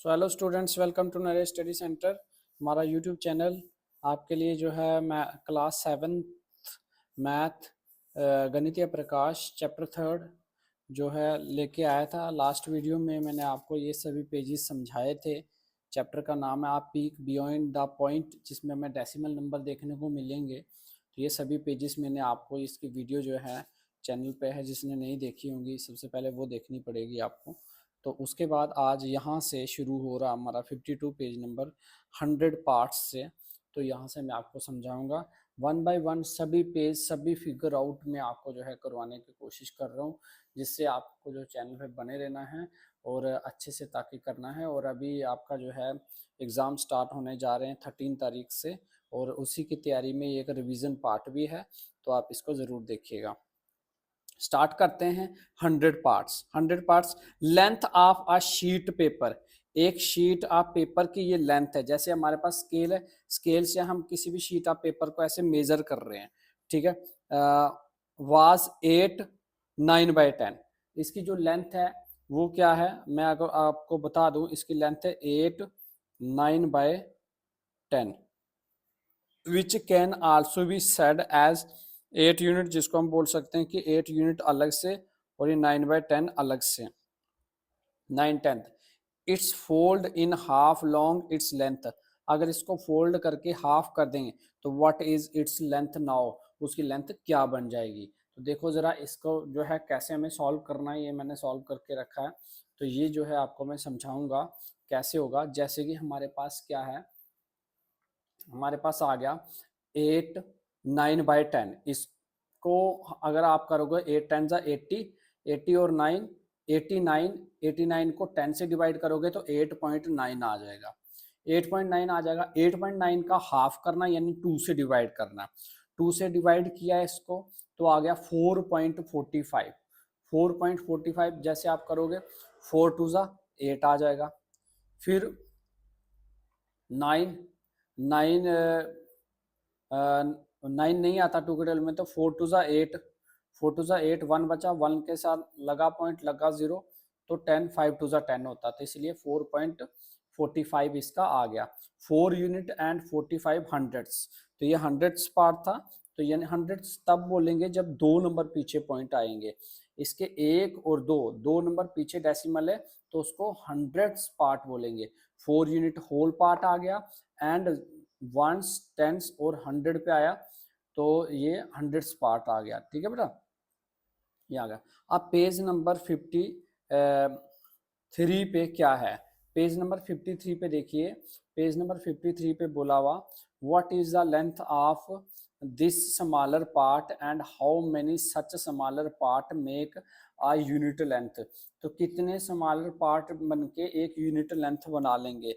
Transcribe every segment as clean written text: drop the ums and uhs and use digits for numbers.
So hello students, welcome to Naresh study centre. हमारा YouTube channel आपके लिए जो है मैं क्लास 7th मैथ गणितीय प्रकाश चैप्टर 3 जो है लेके आया था। लास्ट वीडियो में मैंने आपको ये सभी पेजेस समझाए थे। चैप्टर का नाम है आप पीक बियॉन्ड द पॉइंट, जिसमें हमें डेसिमल नंबर देखने को मिलेंगे। तो ये सभी पेजेस मैंने आपको, इसकी वीडियो जो है चैनल पे है, जिसने नहीं देखी होंगी सबसे पहले वो देखनी पड़ेगी आपको। तो उसके बाद आज यहाँ से शुरू हो रहा हमारा 52 पेज नंबर 100 पार्ट्स से। तो यहाँ से मैं आपको समझाऊंगा वन बाय वन, सभी पेज सभी फिगर आउट में आपको जो है करवाने की कोशिश कर रहा हूँ, जिससे आपको जो चैनल पे बने रहना है और अच्छे से ताकि करना है। और अभी आपका जो है एग्ज़ाम स्टार्ट होने जा रहे हैं 13 तारीख से, और उसी की तैयारी में एक रिवीजन पार्ट भी है, तो आप इसको ज़रूर देखिएगा। स्टार्ट करते हैं। 100 parts length of a sheet paper. एक शीट ऑफ पेपर की ये लेंथ है। जैसे हमारे पास स्केल है, स्केल से हम किसी भी शीट ऑफ पेपर को ऐसे मेजर कर रहे हैं, ठीक है। वाज 8 9/10। इसकी जो लेंथ है वो क्या है, मैं अगर आपको बता दूं, इसकी लेंथ है 8 9/10, which can also be said as 8 unit, जिसको हम बोल सकते हैं कि 8 यूनिट अलग से और ये 9/10 अलग से। 9/10 it's fold in half long its length. अगर इसको फोल्ड करके हाफ कर देंगे तो what is its length now, उसकी लेंथ क्या बन जाएगी। तो देखो जरा इसको जो है कैसे हमें सॉल्व करना है, ये मैंने सॉल्व करके रखा है। तो ये जो है आपको मैं समझाऊंगा कैसे होगा। जैसे कि हमारे पास क्या है, हमारे पास आ गया 8 9/10। इसको अगर आप करोगे 8 10 जा 80, 80 और 9 89, 89 को 10 से डिवाइड करोगे तो 8.9 आ जाएगा। 8.9 आ जाएगा। 8.9 का हाफ करना यानी 2 से डिवाइड करना। 2 से डिवाइड किया इसको तो आ गया 4.45। 4.45 जैसे आप करोगे 4 2 जा 8 आ जाएगा। फिर 9 9 9 नहीं आता टू के टेबल में, तो 4 2 जा 8, 4 2 जा 8, 1 बचा, 1 के साथ लगा पॉइंट, लगा 0, तो 10, 5 2 जा 10 होता, तो इसलिए 4.45 इसका आ गया। 4 यूनिट एंड 45 हंड्रेड्स, तो ये हंड्रेड्स पार्ट था। तो यानी हंड्रेड्स तब बोलेंगे जब 2 नंबर पीछे पॉइंट आएंगे। इसके 1 और 2, 2 नंबर पीछे डेसिमल है तो उसको हंड्रेड्स पार्ट बोलेंगे। 4 यूनिट होल पार्ट आ गया, एंड वंस टेंस और 100 पे आया तो ये हंड्रेड्स पार्ट आ गया। ठीक है बेटा, ये आ गया। अब पेज नंबर 53 पे क्या है, पेज नंबर 53 पे देखिए। पेज नंबर 53 पे बोला हुआ what is the length of this smaller part and how many such smaller part make a unit length. तो कितने स्मॉलर पार्ट बनके एक यूनिट लेंथ बना लेंगे,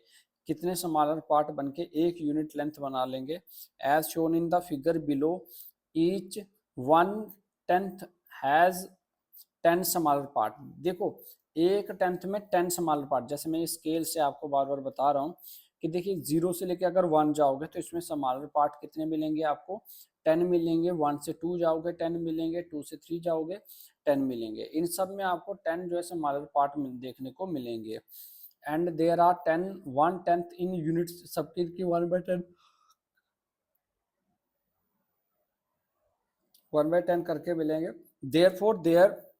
कितने स्मॉलर पार्ट बनके एक यूनिट लेंथ बना लेंगे। As shown in the figure below, each 1/10 has 10 smaller part. देखो 1/10 में 10 स्मॉलर पार्ट, जैसे मैं स्केल से आपको बार बार बता रहा हूँ कि देखिए 0 से लेके अगर 1 जाओगे तो इसमें स्मॉलर पार्ट कितने मिलेंगे आपको, 10 मिलेंगे। 1 से 2 जाओगे 10 मिलेंगे, 2 से 3 जाओगे 10 मिलेंगे। इन सब में आपको 10 जो है स्मॉलर पार्ट देखने को मिलेंगे। And there are 10 1/10 in units, सबकी 1/10 1/10 करके मिलेंगे। Therefore there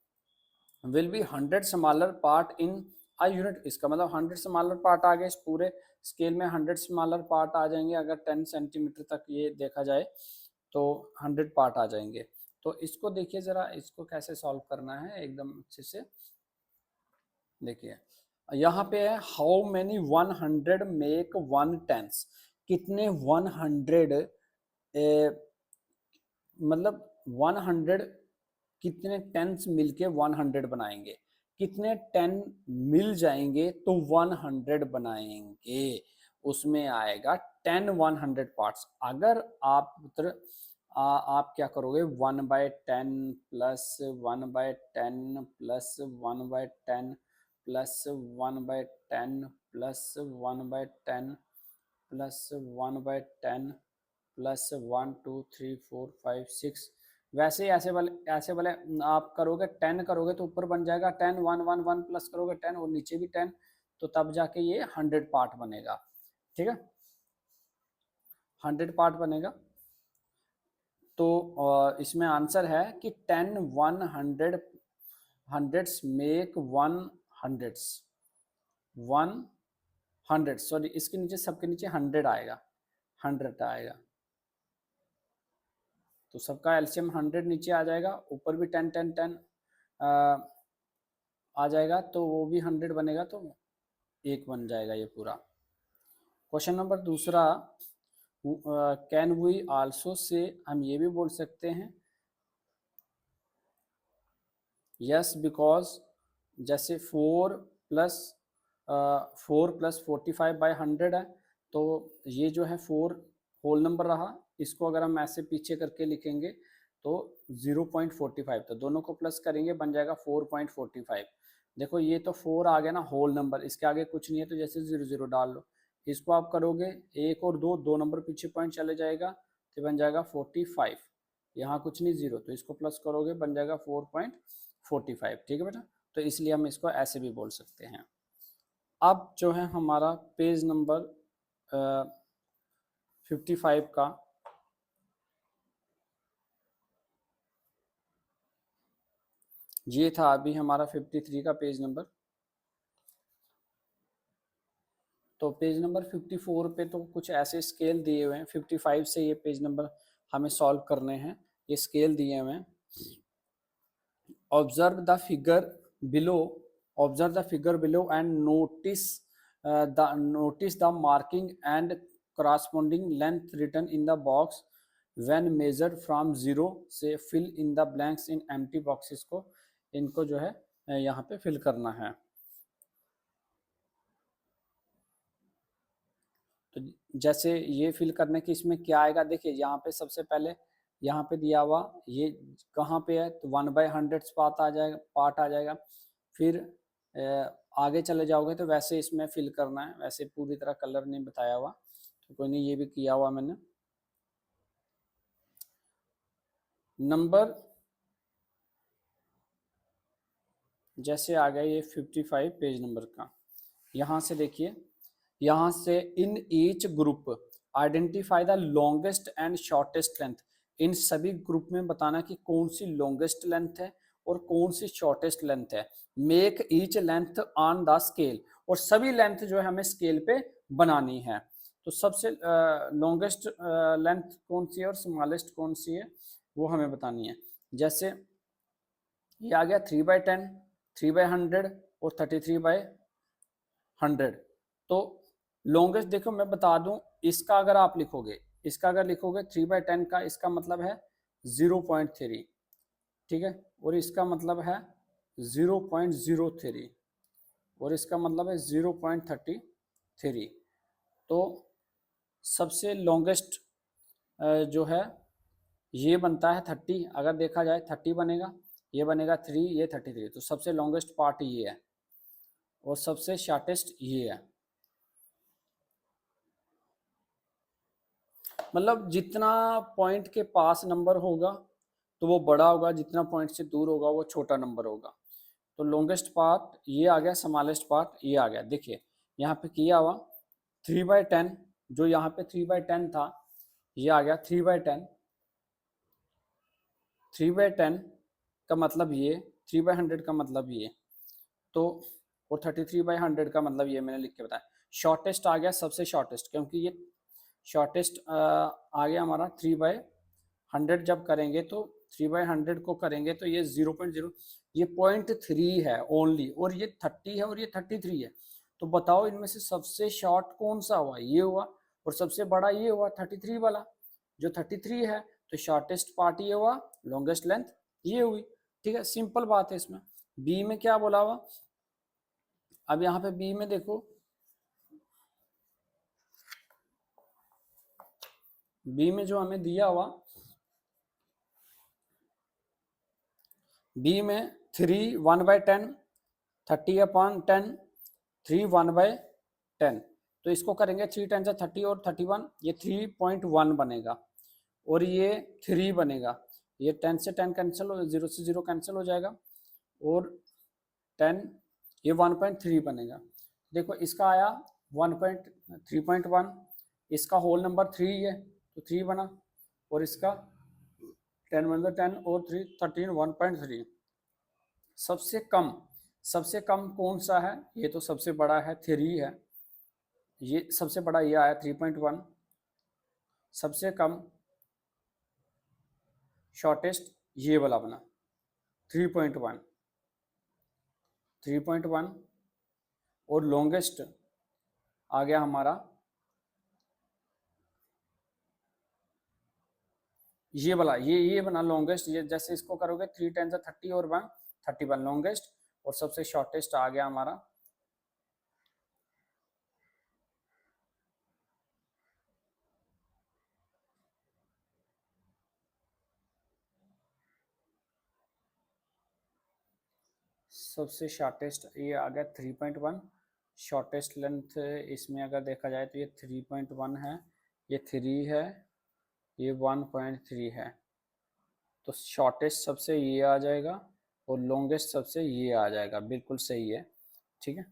will be 100 smaller part in a unit. इसका मतलब 100 स्मॉलर पार्ट आ गए, इस पूरे स्केल में 100 स्मॉलर पार्ट आ जाएंगे। अगर 10 सेंटीमीटर तक ये देखा जाए तो 100 पार्ट आ जाएंगे। तो इसको देखिए जरा, इसको कैसे सॉल्व करना है एकदम अच्छे से देखिए। यहाँ पे है हाउ मेनी 100 मेक 1/10। कितने 100 मतलब 100 कितने टेंस मिलके 100 बनाएंगे, कितने 10 मिल जाएंगे तो 100 बनाएंगे। उसमें आएगा 10 100 पार्ट्स। अगर आप पुत्र आप क्या करोगे, 1/10 plus 1/10 plus 1/10 plus 1/10 plus 1/10 plus 1/10 plus 1 2 3 4 5 6, वैसे ही ऐसे वाले आप करोगे 10 करोगे तो ऊपर बन जाएगा 10, 1 1 1 प्लस करोगे 10 और नीचे भी 10, तो तब जाके ये 100 पार्ट बनेगा। ठीक है, 100 पार्ट बनेगा। तो इसमें आंसर है कि 10 100 हंड्रेड्स मेक 100 100, सॉरी इसके नीचे, सबके नीचे 100 आएगा, 100 आएगा, तो सबका एलसीएम 100 नीचे आ जाएगा, ऊपर भी 10 10 10 आ जाएगा, तो वो भी 100 बनेगा, तो एक बन जाएगा ये पूरा। क्वेश्चन नंबर दूसरा, कैन वी आल्सो से, हम ये भी बोल सकते हैं यस बिकॉज, जैसे 4 प्लस 45/100 है, तो ये जो है 4 होल नंबर रहा, इसको अगर हम ऐसे पीछे करके लिखेंगे तो 0.45, तो दोनों को प्लस करेंगे बन जाएगा 4.45। देखो ये तो 4 आ गया ना होल नंबर, इसके आगे कुछ नहीं है, तो जैसे 0 0 डाल लो, इसको आप करोगे 1 और 2, 2 नंबर पीछे पॉइंट चले जाएगा, तो बन जाएगा 45। यहाँ कुछ नहीं 0, तो इसको प्लस करोगे बन जाएगा 4.45। ठीक है बेटा, तो इसलिए हम इसको ऐसे भी बोल सकते हैं। अब जो है हमारा पेज नंबर 55 का, ये था अभी हमारा 53 का पेज नंबर। तो पेज नंबर 54 पे तो कुछ ऐसे स्केल दिए हुए हैं, 55 से ये पेज नंबर हमें सॉल्व करने हैं, ये स्केल दिए हुए हैं। Observe the figure below, observe the figure below and notice the marking and corresponding length written in the box when measured from 0 से fill in the blanks in empty boxes को, इनको जो है यहाँ पे फिल करना है। तो जैसे ये फिल करने की इसमें क्या आएगा, देखिए यहाँ पे सबसे पहले यहाँ पे दिया हुआ ये कहाँ पे है, तो 1/100 पार्ट आ जाएगा। फिर आगे चले जाओगे तो वैसे इसमें फिल करना है, वैसे पूरी तरह कलर नहीं बताया हुआ, तो कोई नहीं, ये भी किया हुआ मैंने। नंबर जैसे आ गया ये 55 पेज नंबर का, यहाँ से देखिए, यहाँ से in each group identify the longest and shortest length, इन सभी ग्रुप में बताना कि कौन सी लॉन्गेस्ट लेंथ है और कौन सी शॉर्टेस्ट लेंथ है। Make each length on the scale, और सभी लेंथ जो है हमें स्केल पे बनानी है। तो सबसे लॉन्गेस्ट लेंथ कौन सी है और स्मॉलेस्ट कौन सी है वो हमें बतानी है। जैसे ये आ गया 3/10, 3/100 और 33/100। तो लॉन्गेस्ट देखो मैं बता दूं, इसका अगर आप लिखोगे, इसका अगर लिखोगे 3/10 का, इसका मतलब है 0.3, ठीक है, और इसका मतलब है 0.03, और इसका मतलब है 0.33। तो सबसे लॉन्गेस्ट जो है ये बनता है 30, अगर देखा जाए 30 बनेगा, ये बनेगा 3, ये 33, तो सबसे लॉन्गेस्ट पार्ट ये है और सबसे शॉर्टेस्ट ये है। मतलब जितना पॉइंट के पास नंबर होगा तो वो बड़ा होगा, जितना पॉइंट से दूर होगा वो छोटा नंबर होगा। तो लॉन्गेस्ट पार्ट ये आ गया, स्मॉलेस्ट पार्ट ये आ गया। देखिए यहाँ पे किया हुआ 3/10, जो यहाँ पे 3/10 था ये आ गया 3/10, 3/10 का मतलब ये, 3/100 का मतलब ये, तो और 33/100 का मतलब ये मैंने लिख के बताया। शॉर्टेस्ट आ गया सबसे शॉर्टेस्ट, क्योंकि ये शॉर्टेस्ट आ गया हमारा 3/100। जब करेंगे तो 3/100 को करेंगे तो ये 0.0, ये 0.3 है ओनली, और ये 30 है और ये 33 है। तो बताओ इनमें से सबसे शॉर्ट कौन सा हुआ, ये हुआ, और सबसे बड़ा ये हुआ 33 वाला, जो 33 है, तो शॉर्टेस्ट पार्ट ये हुआ, लॉन्गेस्ट लेंथ ये हुई। ठीक है, सिंपल बात है। इसमें बी में क्या बोला हुआ, अब यहाँ पे बी में देखो, बी में जो हमें दिया हुआ, बी में 3 1/10, 30/10, 3 1/10, तो इसको करेंगे 3 10 से 30 और 31, ये 3.1 बनेगा, और ये 3 बनेगा, ये 10 से 10 कैंसिल हो, 0 से 0 कैंसिल हो जाएगा, और 10 ये 1.3 बनेगा। देखो इसका आया 1.3.1, इसका होल नंबर 3 है तो 3 बना, और इसका 10 मतलब 10 और 3 13 1.3। सबसे कम कौन सा है? ये तो सबसे बड़ा है 3 है, ये सबसे बड़ा ये आया 3.1। सबसे कम शॉर्टेस्ट ये वाला बना 3.1, 3.1, और लॉन्गेस्ट आ गया हमारा ये वाला, ये बना लॉन्गेस्ट। ये जैसे इसको करोगे 3 10 30 और 1 31 लॉन्गेस्ट, और सबसे शॉर्टेस्ट आ गया हमारा सबसे शॉर्टेस्ट ये आ गया 3.1। शॉर्टेस्ट लेंथ इसमें अगर देखा जाए तो ये 3.1 है, ये 3 है, ये 1.3 है। तो शॉर्टेस्ट सबसे ये आ जाएगा और लॉन्गेस्ट सबसे ये आ जाएगा, बिल्कुल सही है। ठीक है,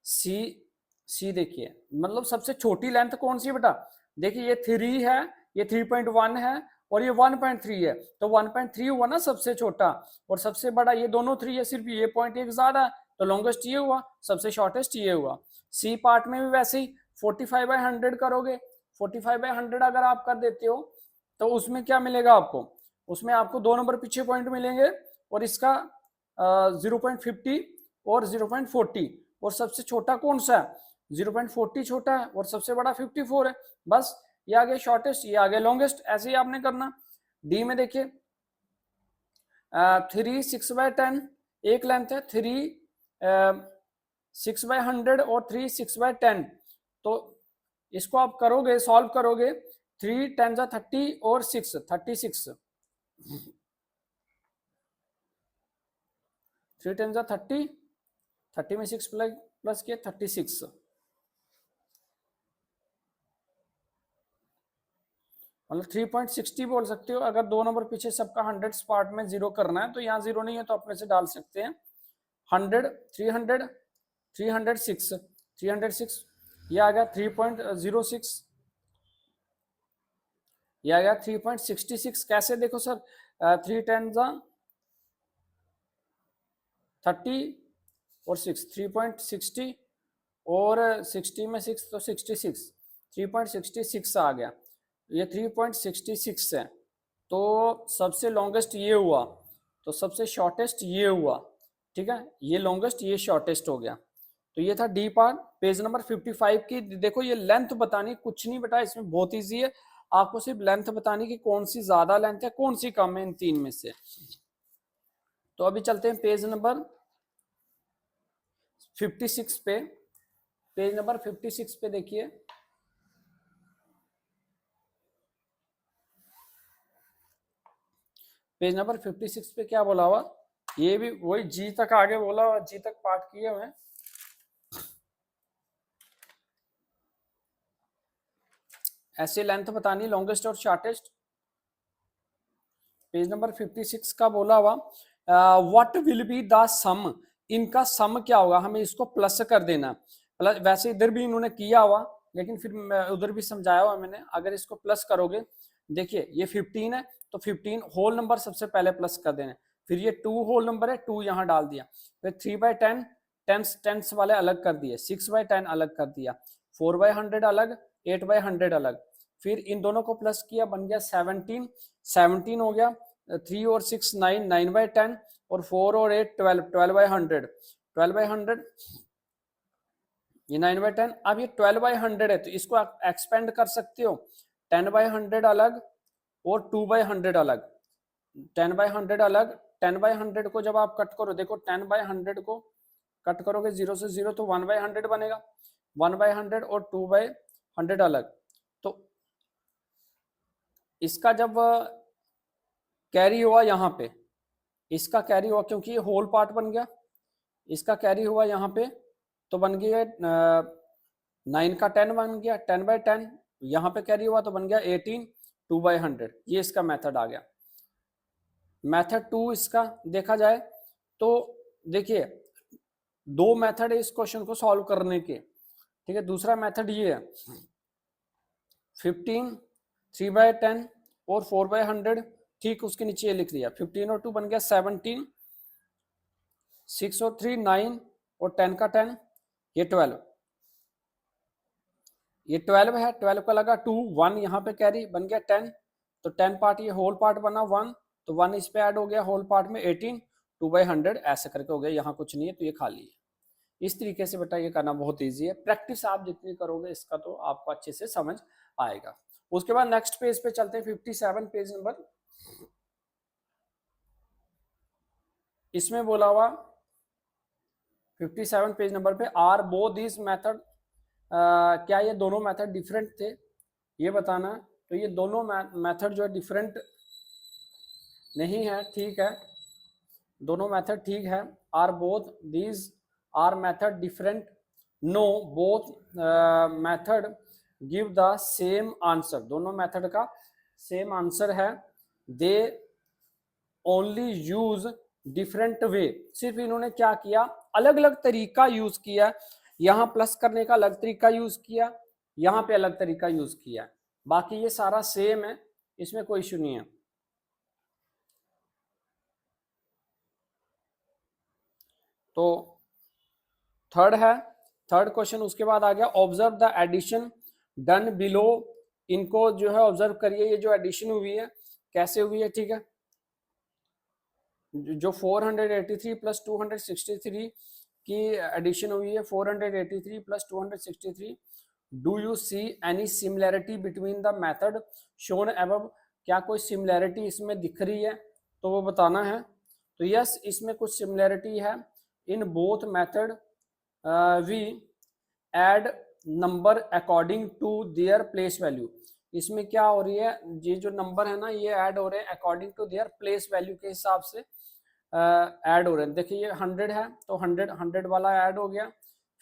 सी सी देखिए, मतलब सबसे छोटी लेंथ कौन सी बेटा? देखिए ये 3 है, ये 3.1 है, और ये 1.3 है, तो 1.3 हुआ ना सबसे छोटा, और सबसे बड़ा ये दोनों 3 है, सिर्फ ये पॉइंट एक ज्यादा है, तो लॉन्गेस्ट ये हुआ, सबसे शॉर्टेस्ट ये हुआ। सी पार्ट में भी वैसे ही 45/100 करोगे, 45/100 अगर आप कर देते हो तो उसमें क्या मिलेगा आपको? उसमें आपको 2 नंबर पीछे पॉइंट मिलेंगे, और इसका 0.50 और 0.40, और सबसे छोटा कौन सा है? 0.40 छोटा है, और सबसे बड़ा 54 है। बस ये आ गया शॉर्टेस्ट, ये आ गया लॉन्गेस्ट। ऐसे ही आपने करना। डी में देखिए 3 6/10 एक लेंथ है, 3 6/100 और 3 6/10। तो इसको आप करोगे, सॉल्व करोगे, 3 10 30 और 6 36, 3 10 30, 30 में 6 प्लस किया 36। मतलब 3.60 बोल सकते हो। अगर 2 नंबर पीछे सबका 100 पार्ट में 0 करना है तो यहाँ 0 नहीं है तो अपने से डाल सकते हैं। 100 300 306 306, ये आ गया 3.06, ये आ गया 3.66। कैसे देखो सर, 3 10 30 और 6, 3.60 और 60 में 6 तो 66, 3.66 आ गया, ये 3.66 है। तो सबसे लॉन्गेस्ट ये हुआ, तो सबसे शॉर्टेस्ट ये हुआ। ठीक है, ये लॉन्गेस्ट ये शॉर्टेस्ट हो गया। तो ये था डी पार्ट। पेज नंबर 55 की देखो, ये लेंथ बतानी, कुछ नहीं बेटा इसमें, बहुत इजी है। आपको सिर्फ लेंथ बतानी कि कौन सी ज्यादा लेंथ है, कौन सी कम है इन तीन में से। तो अभी चलते हैं पेज नंबर 56 पे। पेज नंबर 56 पे देखिए, पेज नंबर 56 पे क्या बोला हुआ? ये भी वही जी तक आगे बोला हुआ, जी तक पार्ट किए हुए हैं। ऐसे लेंथ बतानी, लॉन्गेस्ट और शॉर्टेस्ट। पेज नंबर 56 का बोला हुआ, व्हाट विल बी द सम, इनका सम क्या होगा? हमें इसको प्लस कर देना। प्लस वैसे इधर भी इन्होंने किया हुआ, लेकिन फिर उधर भी समझाया हुआ मैंने। अगर इसको प्लस करोगे, देखिए ये 15 है तो 15 होल नंबर सबसे पहले प्लस कर देना, फिर ये 2 होल नंबर है, 2 यहाँ डाल दिया, फिर 3/10 टेंस वाले अलग कर दिए, 6/10 अलग कर दिया, 4/100 अलग, 8/100 अलग, फिर इन दोनों को प्लस किया, बन गया 17, 17 हो गया, 3 और 6 9, 9/10, और 4 और 8 12, 12/100, 12/100, ये 9/10। अब ये 12/100 है तो इसको आप एक्सपेंड कर सकते हो, 10/100 अलग और 2/100 अलग, 10/100 अलग। 10/100 को जब आप कट करो, देखो 10/100 को कट करोगे 0 से 0 तो 1/100 बनेगा, 1/100 और 2/100 अलग। तो इसका जब कैरी हुआ यहाँ पे, इसका कैरी हुआ क्योंकि ये होल पार्ट बन गया, इसका कैरी हुआ यहाँ पे तो बन गया 9 का 10 बन गया, 10/10, यहाँ पे कैरी हुआ तो बन गया 18, 2/100। ये इसका मेथड आ गया। मेथड 2 इसका देखा जाए तो देखिए दो मेथड है इस क्वेश्चन को सॉल्व करने के, ठीक है। दूसरा मेथड ये है 15, 3/10 और 4/100, ठीक। उसके नीचे ये लिख दिया 15 और 2 बन गया 17, 6 और 3 9 और 10 का 10, ये 12, ये 12 है, 12 का लगा 2, 1 यहाँ पे कैरी बन गया 10, तो 10 पार्ट ये होल पार्ट बना 1, तो 1 इस पे ऐड हो गया होल पार्ट में 18, 2/100 ऐसे करके हो गया। यहाँ कुछ नहीं है तो ये खाली है। इस तरीके से बेटा ये करना बहुत ईजी है, प्रैक्टिस आप जितनी करोगे इसका तो आपको अच्छे से समझ आएगा। उसके बाद नेक्स्ट पेज पे चलते हैं 57 पेज नंबर। इसमें बोला हुआ 57 पेज नंबर पे आर बोथ दिस मेथड, क्या ये दोनों मेथड डिफरेंट थे, ये बताना। तो ये दोनों मेथड जो है डिफरेंट नहीं है, ठीक है, दोनों मेथड ठीक है। Are both these are method different, no both method give the same answer, दोनों मेथड का सेम आंसर है। They only use different way, सिर्फ इन्होंने क्या किया, अलग अलग तरीका यूज किया। यहाँ प्लस करने का अलग तरीका यूज किया, यहाँ पे अलग तरीका यूज किया, बाकी ये सारा सेम है, इसमें कोई इशू नहीं है। तो थर्ड है, थर्ड क्वेश्चन उसके बाद आ गया observe the addition done below, इनको जो है ऑब्जर्व करिए, ये जो एडिशन हुई है कैसे हुई है, ठीक है। जो 483 प्लस 263 की एडिशन हुई है, 483 plus 263, do you see any similarity between the method shown above, क्या कोई सिमिलैरिटी इसमें दिख रही है, तो वो बताना है। तो यस, इसमें कुछ सिमिलैरिटी है। In both method we add number according to their place value, इसमें क्या हो रही है, ये जो नंबर है ना ये ऐड हो रहे हैं according to their place value के हिसाब से ऐड हो रहे हैं। देखिए ये 100 है तो 100 वाला ऐड हो गया,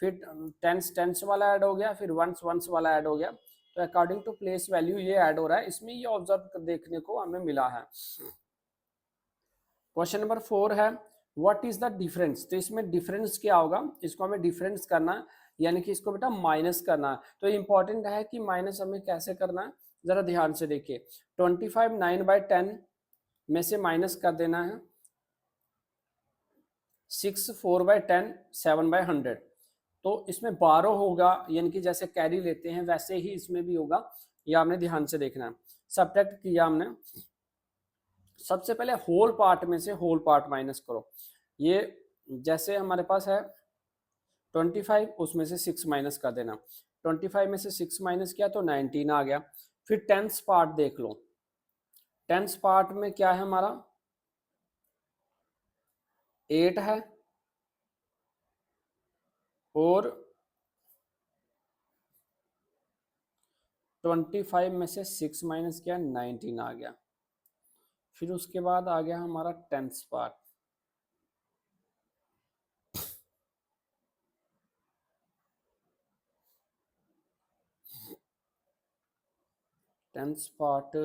फिर टेंस वाला ऐड हो गया, फिर वंस वाला ऐड हो गया, तो अकॉर्डिंग टू प्लेस वैल्यू ये ऐड हो रहा है। इसमें ये ऑब्जर्व देखने को हमें मिला है। क्वेश्चन नंबर 4 है व्हाट इज द डिफरेंस, तो इसमें डिफरेंस क्या होगा, इसको हमें डिफरेंस करना है, यानी कि इसको बेटा माइनस करना है। तो इंपॉर्टेंट है कि माइनस हमें कैसे करना है, जरा ध्यान से देखिए। 25 9/10 में से माइनस कर देना है 6 4/10 7/100, तो इसमें 12 होगा, यानी कि जैसे कैरी लेते हैं वैसे ही इसमें भी होगा, ये आपने ध्यान से देखना है। सब्ट्रैक्ट किया हमने, सबसे पहले होल पार्ट में से होल पार्ट माइनस करो। ये जैसे हमारे पास है 25, उसमें से 6 माइनस कर देना, 25 में से 6 माइनस किया तो 19 आ गया। फिर टेंस पार्ट देख लो, टेंस पार्ट में क्या है हमारा 8 है, और 25 में से 6 माइनस किया 19 आ गया। फिर उसके बाद आ गया हमारा टेंस पार्ट, टेंस पार्ट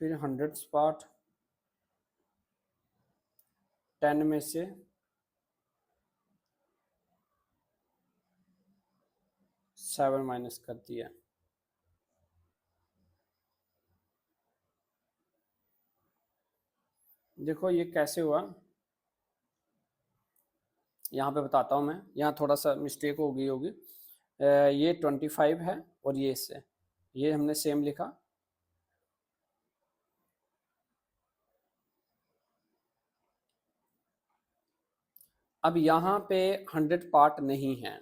फिर 100 पार्ट 10 में से 7 माइनस कर दिया। देखो ये कैसे हुआ, यहाँ पे बताता हूँ मैं, यहाँ थोड़ा सा मिस्टेक हो गई होगी। ये 25 है और ये इससे ये हमने सेम लिखा, अब यहाँ पे 100 पार्ट नहीं है,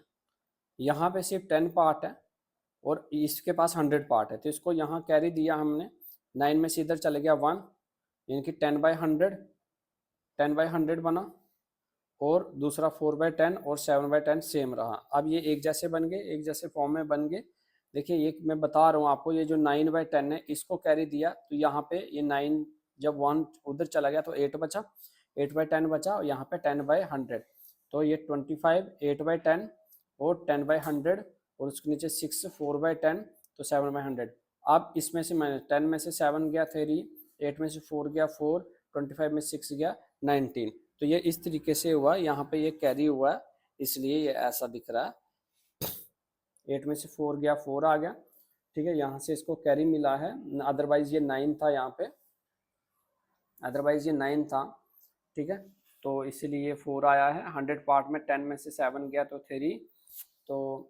यहाँ पे सिर्फ 10 पार्ट है और इसके पास 100 पार्ट है, तो इसको यहाँ कैरी दिया हमने, 9 में से इधर चले गया 1, यानी कि 10/100 बना, और दूसरा 4/10 और 7/10 सेम रहा। अब ये एक जैसे बन गए, एक जैसे फॉर्म में बन गए। देखिए ये मैं बता रहा हूँ आपको, ये जो 9/10 है इसको कैरी दिया तो यहाँ पे ये 9 जब 1 उधर चला गया तो 8 बचा, 8/10 बचा, और यहाँ पे 10/100, तो ये 25 8/10 और 10/100 और उसके नीचे 6, 4/10 तो 7/100। अब इसमें से मैंने 10 में से 7 गया 3, 8 में से 4 गया 4, 25 में 6 गया 19। तो ये इस तरीके से हुआ, यहाँ पे ये कैरी हुआ है इसलिए ये ऐसा दिख रहा है। 8 में से 4 गया 4 आ गया, ठीक है, यहाँ से इसको कैरी मिला है, अदरवाइज ये 9 था यहाँ पे, अदरवाइज ये 9 था, ठीक है। तो इसीलिए 4 आया है। 100 पार्ट में 10 में से 7 गया तो 3, तो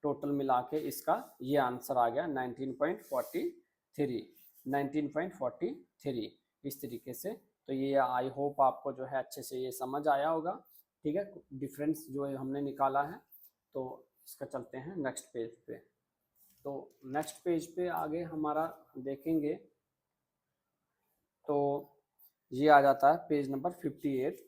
टोटल मिला के इसका ये आंसर आ गया 19.43, 19.43 इस तरीके से। तो ये आई होप आपको जो है अच्छे से ये समझ आया होगा, ठीक है, डिफरेंस जो है हमने निकाला है। तो इसका चलते हैं नेक्स्ट पेज पे। तो नेक्स्ट पेज पे आगे हमारा देखेंगे तो ये आ जाता है पेज नंबर 58।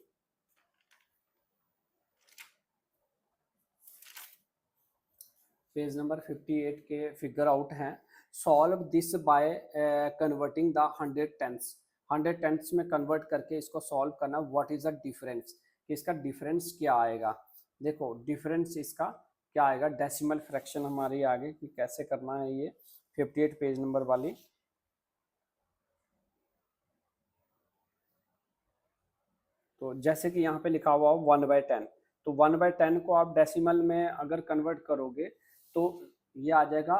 पेज नंबर 58 के फिगर आउट हैं। Solve this by converting the 100 में कन्वर्ट करके इसको सॉल्व करना। व्हाट इज द डिफरेंस, इसका डिफरेंस क्या आएगा। देखो डिफरेंस इसका क्या आएगा, डेसिमल फ्रैक्शन हमारी आगे कि कैसे करना है ये 58 पेज नंबर वाली। तो जैसे कि यहाँ पे लिखा हुआ हो 1/10, तो 1/10 को आप डेसिमल में अगर कन्वर्ट करोगे तो ये आ जाएगा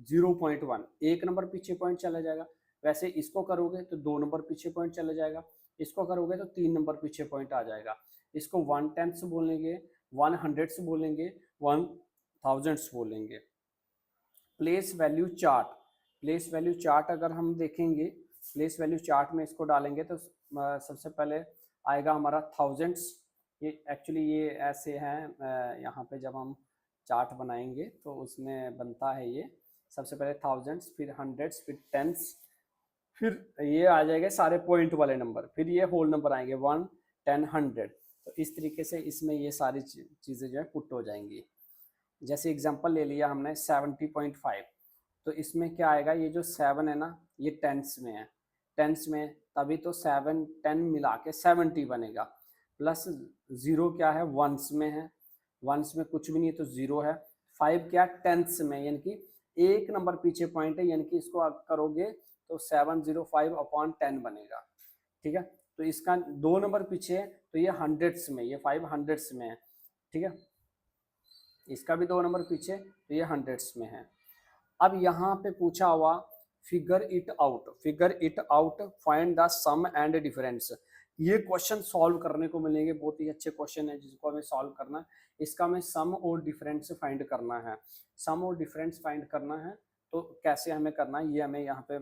0.1, एक नंबर पीछे पॉइंट चला जाएगा। वैसे इसको करोगे तो 2 नंबर पीछे पॉइंट चला जाएगा, इसको करोगे तो 3 नंबर पीछे पॉइंट आ जाएगा। इसको 1/10 बोलेंगे, 100 बोलेंगे, 1000 बोलेंगे। Place value chart, place value chart अगर हम देखेंगे, प्लेस वैल्यू चार्ट में इसको डालेंगे तो सबसे पहले आएगा हमारा 1000। ये एक्चुअली ये ऐसे हैं, यहाँ पे जब हम चार्ट बनाएंगे तो उसमें बनता है ये। सबसे पहले 1000, फिर 100, फिर 10, फिर ये आ जाएगा सारे पॉइंट वाले नंबर, फिर ये होल नंबर आएंगे 1, 10, 100। तो इस तरीके से इसमें ये सारी चीज़ें जो है पुट हो जाएंगी। जैसे एग्जांपल ले लिया हमने 70.5, तो इसमें क्या आएगा, ये जो 7 है ना ये टेंस में है, टेंस में तभी तो 7 10 मिला के 70 बनेगा। प्लस 0 क्या है, वंस में है, वंस में कुछ भी नहीं है तो 0 है। 5 क्या टेंस में, यानी कि एक नंबर पीछे पॉइंट है, यानी कि इसको आप करोगे तो 705/10 बनेगा, ठीक है। तो इसका 2 नंबर पीछे है तो ये हंड्रेड्स में, ये 500 में है, ठीक है। इसका भी 2 नंबर पीछे तो ये हंड्रेड्स में है। अब यहाँ पे पूछा हुआ figure it out, figure it out, find the sum and difference. ये क्वेश्चन सॉल्व करने को मिलेंगे, बहुत ही अच्छे क्वेश्चन है जिसको हमें सॉल्व करना है। इसका हमें सम और डिफरेंस फाइंड करना है, सम और डिफरेंस फाइंड करना है। तो कैसे हमें करना है ये हमें यहाँ पे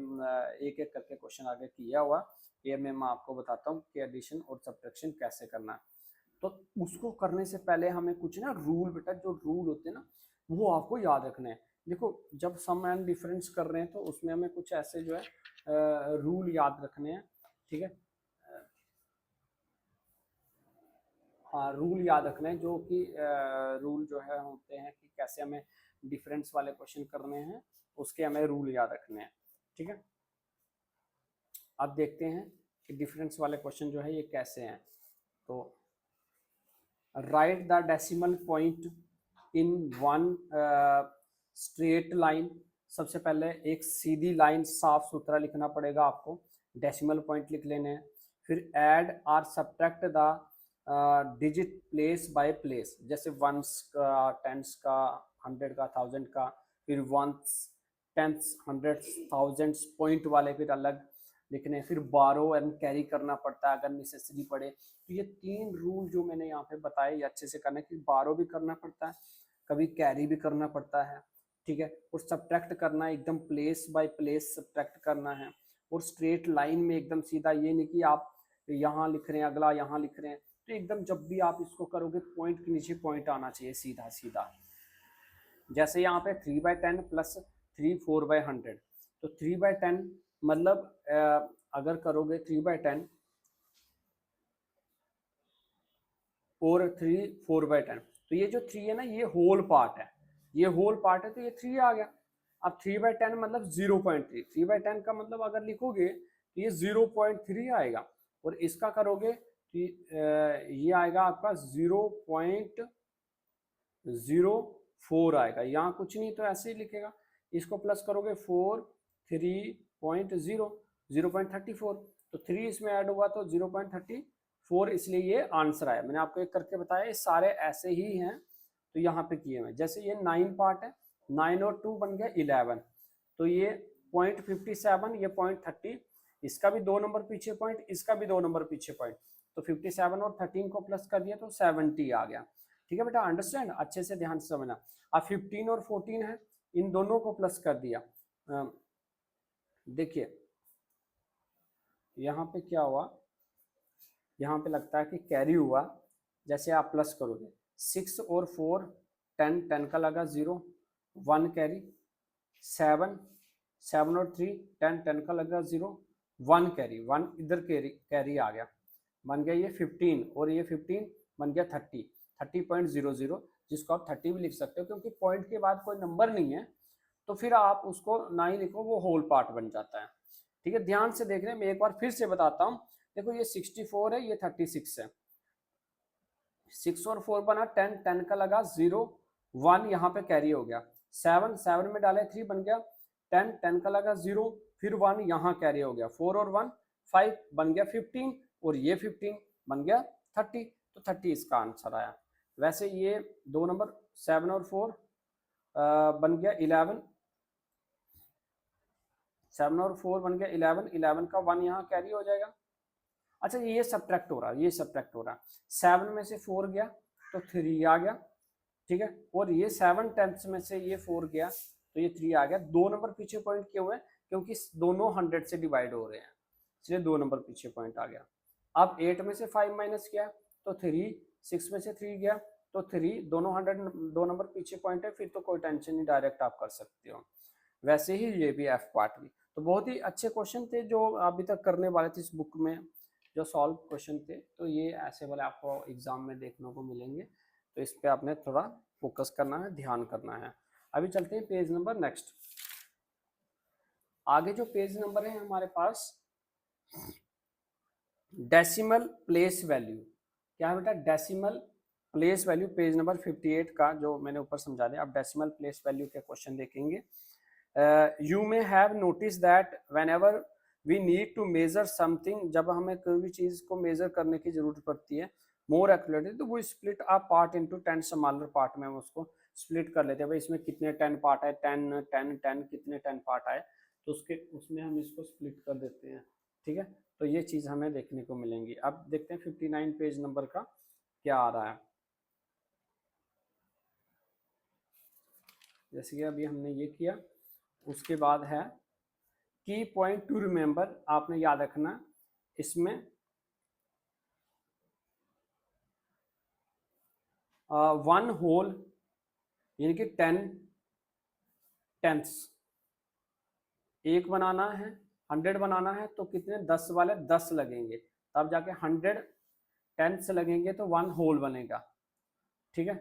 एक एक करके क्वेश्चन आगे किया हुआ, ये मैं आपको बताता हूँ कि एडिशन और सब्ट्रैक्शन कैसे करना है। तो उसको करने से पहले हमें कुछ ना रूल, बेटा जो रूल होते हैं ना वो आपको याद रखने हैं। देखो जब सम एंड डिफरेंस कर रहे हैं तो उसमें हमें कुछ ऐसे जो है रूल याद रखने हैं, ठीक है। हाँ रूल याद रखने हैं, जो कि रूल जो है होते हैं कि कैसे हमें डिफरेंस वाले क्वेश्चन करने हैं, उसके हमें रूल याद रखने हैं, ठीक है। अब देखते हैं कि डिफरेंस वाले क्वेश्चन जो है ये कैसे हैं। तो right the decimal point in one straight line. सबसे पहले एक सीधी लाइन साफ सुथरा लिखना पड़ेगा आपको, डेसिमल पॉइंट लिख लेने हैं। फिर ऐड और subtract the digit place by place, जैसे वंस का, टेंस का, 100 का, 1000 का, फिर ones, tens, hundreds, thousands point वाले फिर अलग लिखने। फिर बारो एंड कैरी करना पड़ता है अगर नेसेसरी पड़े। तो ये 3 रूल जो मैंने यहाँ पे बताए ये अच्छे से करना है कि बारो भी करना पड़ता है, कभी कैरी भी करना पड़ता है, ठीक है। और सब्ट्रैक्ट करना है, एकदम प्लेस बाय प्लेस सब्ट्रैक्ट करना है। और स्ट्रेट लाइन में एकदम सीधा, ये नहीं कि आप यहाँ लिख रहे हैं अगला यहाँ लिख रहे हैं, तो एकदम जब भी आप इसको करोगे पॉइंट के नीचे पॉइंट आना चाहिए सीधा सीधा। जैसे यहाँ पे 3/10 प्लस 3 4/100, तो 3/10 मतलब अगर करोगे 3/10 और 3 4/10, तो ये जो 3 है ना ये होल पार्ट है, ये होल पार्ट है तो ये 3 आ गया। अब 3/10 मतलब 0.3, 3/10 का मतलब अगर लिखोगे तो ये 0.3 आएगा। और इसका करोगे तो ये आएगा आपका 0.05, 4 आएगा, यहाँ कुछ नहीं तो ऐसे ही लिखेगा, इसको प्लस करोगे 4 3.0 0.34, तो 3 इसमें ऐड हुआ तो 0.34, इसलिए ये आंसर आया। मैंने आपको एक करके बताया, ये सारे ऐसे ही हैं तो यहाँ पे किए हुए। जैसे ये 9 पार्ट है, 9 और 2 बन गया 11, तो ये 0.57, ये 0.30, इसका भी 2 नंबर पीछे पॉइंट, इसका भी 2 नंबर पीछे पॉइंट, तो 57 और 13 को प्लस कर दिया तो 70 आ गया। ठीक है बेटा, अंडरस्टैंड, अच्छे से ध्यान से समझना। अब 15 और 14 है, इन दोनों को प्लस कर दिया। देखिए यहाँ पे क्या हुआ, यहाँ पे लगता है कि कैरी हुआ। जैसे आप प्लस करोगे 6 और 4 10, 10 का लगा 0, 1 कैरी, 7 7 और 3 10, 10 का लगा 0, 1 कैरी, 1 इधर कैरी आ गया, बन गया ये 15, और ये 15 बन गया 30.00, जिसको आप 30 भी लिख सकते हो, क्योंकि पॉइंट के बाद कोई नंबर नहीं है तो फिर आप उसको ना ही लिखो, वो होल पार्ट बन जाता है। ठीक है, ध्यान से देख रहे हैं, मैं एक बार फिर से बताता हूँ। देखो ये 64 है, ये 36 है, 6 और 4 बना 10, 10 का लगा 0, 1 यहाँ पे कैरी हो गया, 7 7 में डाले 3 बन गया 10, 10 का लगा 0, फिर 1 यहाँ कैरी हो गया, 4 और 1 5 बन गया 15, और ये 15 बन गया 30, तो 30 इसका आंसर आया। वैसे ये 2 नंबर 7 और 4 बन गया 11, 7 और 4 बन गया 11, 11 का 1 यहाँ कैरी हो जाएगा। अच्छा ये सब्ट्रैक्ट हो रहा है, ये सब्ट्रैक्ट हो रहा है, 7 में से 4 गया तो 3 आ गया। ठीक है, और ये 7/10 में से ये 4 गया तो ये 3 आ गया। 2 नंबर पीछे पॉइंट क्यों है, क्योंकि दोनों 100 से डिवाइड हो रहे हैं, इसलिए 2 नंबर पीछे पॉइंट आ गया। अब 8 में से 5 माइनस किया तो 3, 6 में से 3 गया तो 3, दोनों 100, 2 नंबर पीछे पॉइंट है, फिर तो कोई टेंशन नहीं, डायरेक्ट आप कर सकते हो। वैसे ही ये भी एफ पार्ट भी, तो बहुत ही अच्छे क्वेश्चन थे जो अभी तक करने वाले थे इस बुक में, जो सॉल्व क्वेश्चन थे, तो ये ऐसे वाले आपको एग्जाम में देखने को मिलेंगे, तो इस पे आपने थोड़ा फोकस करना है, ध्यान करना है। अभी चलते हैं पेज नंबर नेक्स्ट। आगे जो पेज नंबर है हमारे पास, डेसिमल प्लेस वैल्यू, क्या है बेटा, decimal place value, page number 58 का जो मैंने ऊपर समझा दिया। अब डेसिमल प्लेस वैल्यू के क्वेश्चन देखेंगे। You may have notice that whenever we need to measure something, जब हमें कोई भी चीज को मेजर करने की जरूरत पड़ती है मोर एक्यूरेटली, तो वो split a part into 10 smaller part में हम उसको स्प्लिट कर लेते हैं। भाई इसमें कितने 10 पार्ट है, 10 10 10 कितने 10 पार्ट आए, तो उसके उसमें हम इसको स्प्लिट कर देते हैं। ठीक है, तो ये चीज हमें देखने को मिलेंगी। अब देखते हैं 59 पेज नंबर का क्या आ रहा है। जैसे कि अभी हमने ये किया, उसके बाद है की पॉइंट टू रिमेंबर, आपने याद रखना इसमें 1 होल यानी कि 10 टेंथ्स, एक बनाना है, 100 बनाना है तो कितने 10 वाले 10 लगेंगे, तब जाके 100 टेंथ्स लगेंगे तो 1 होल बनेगा। ठीक है,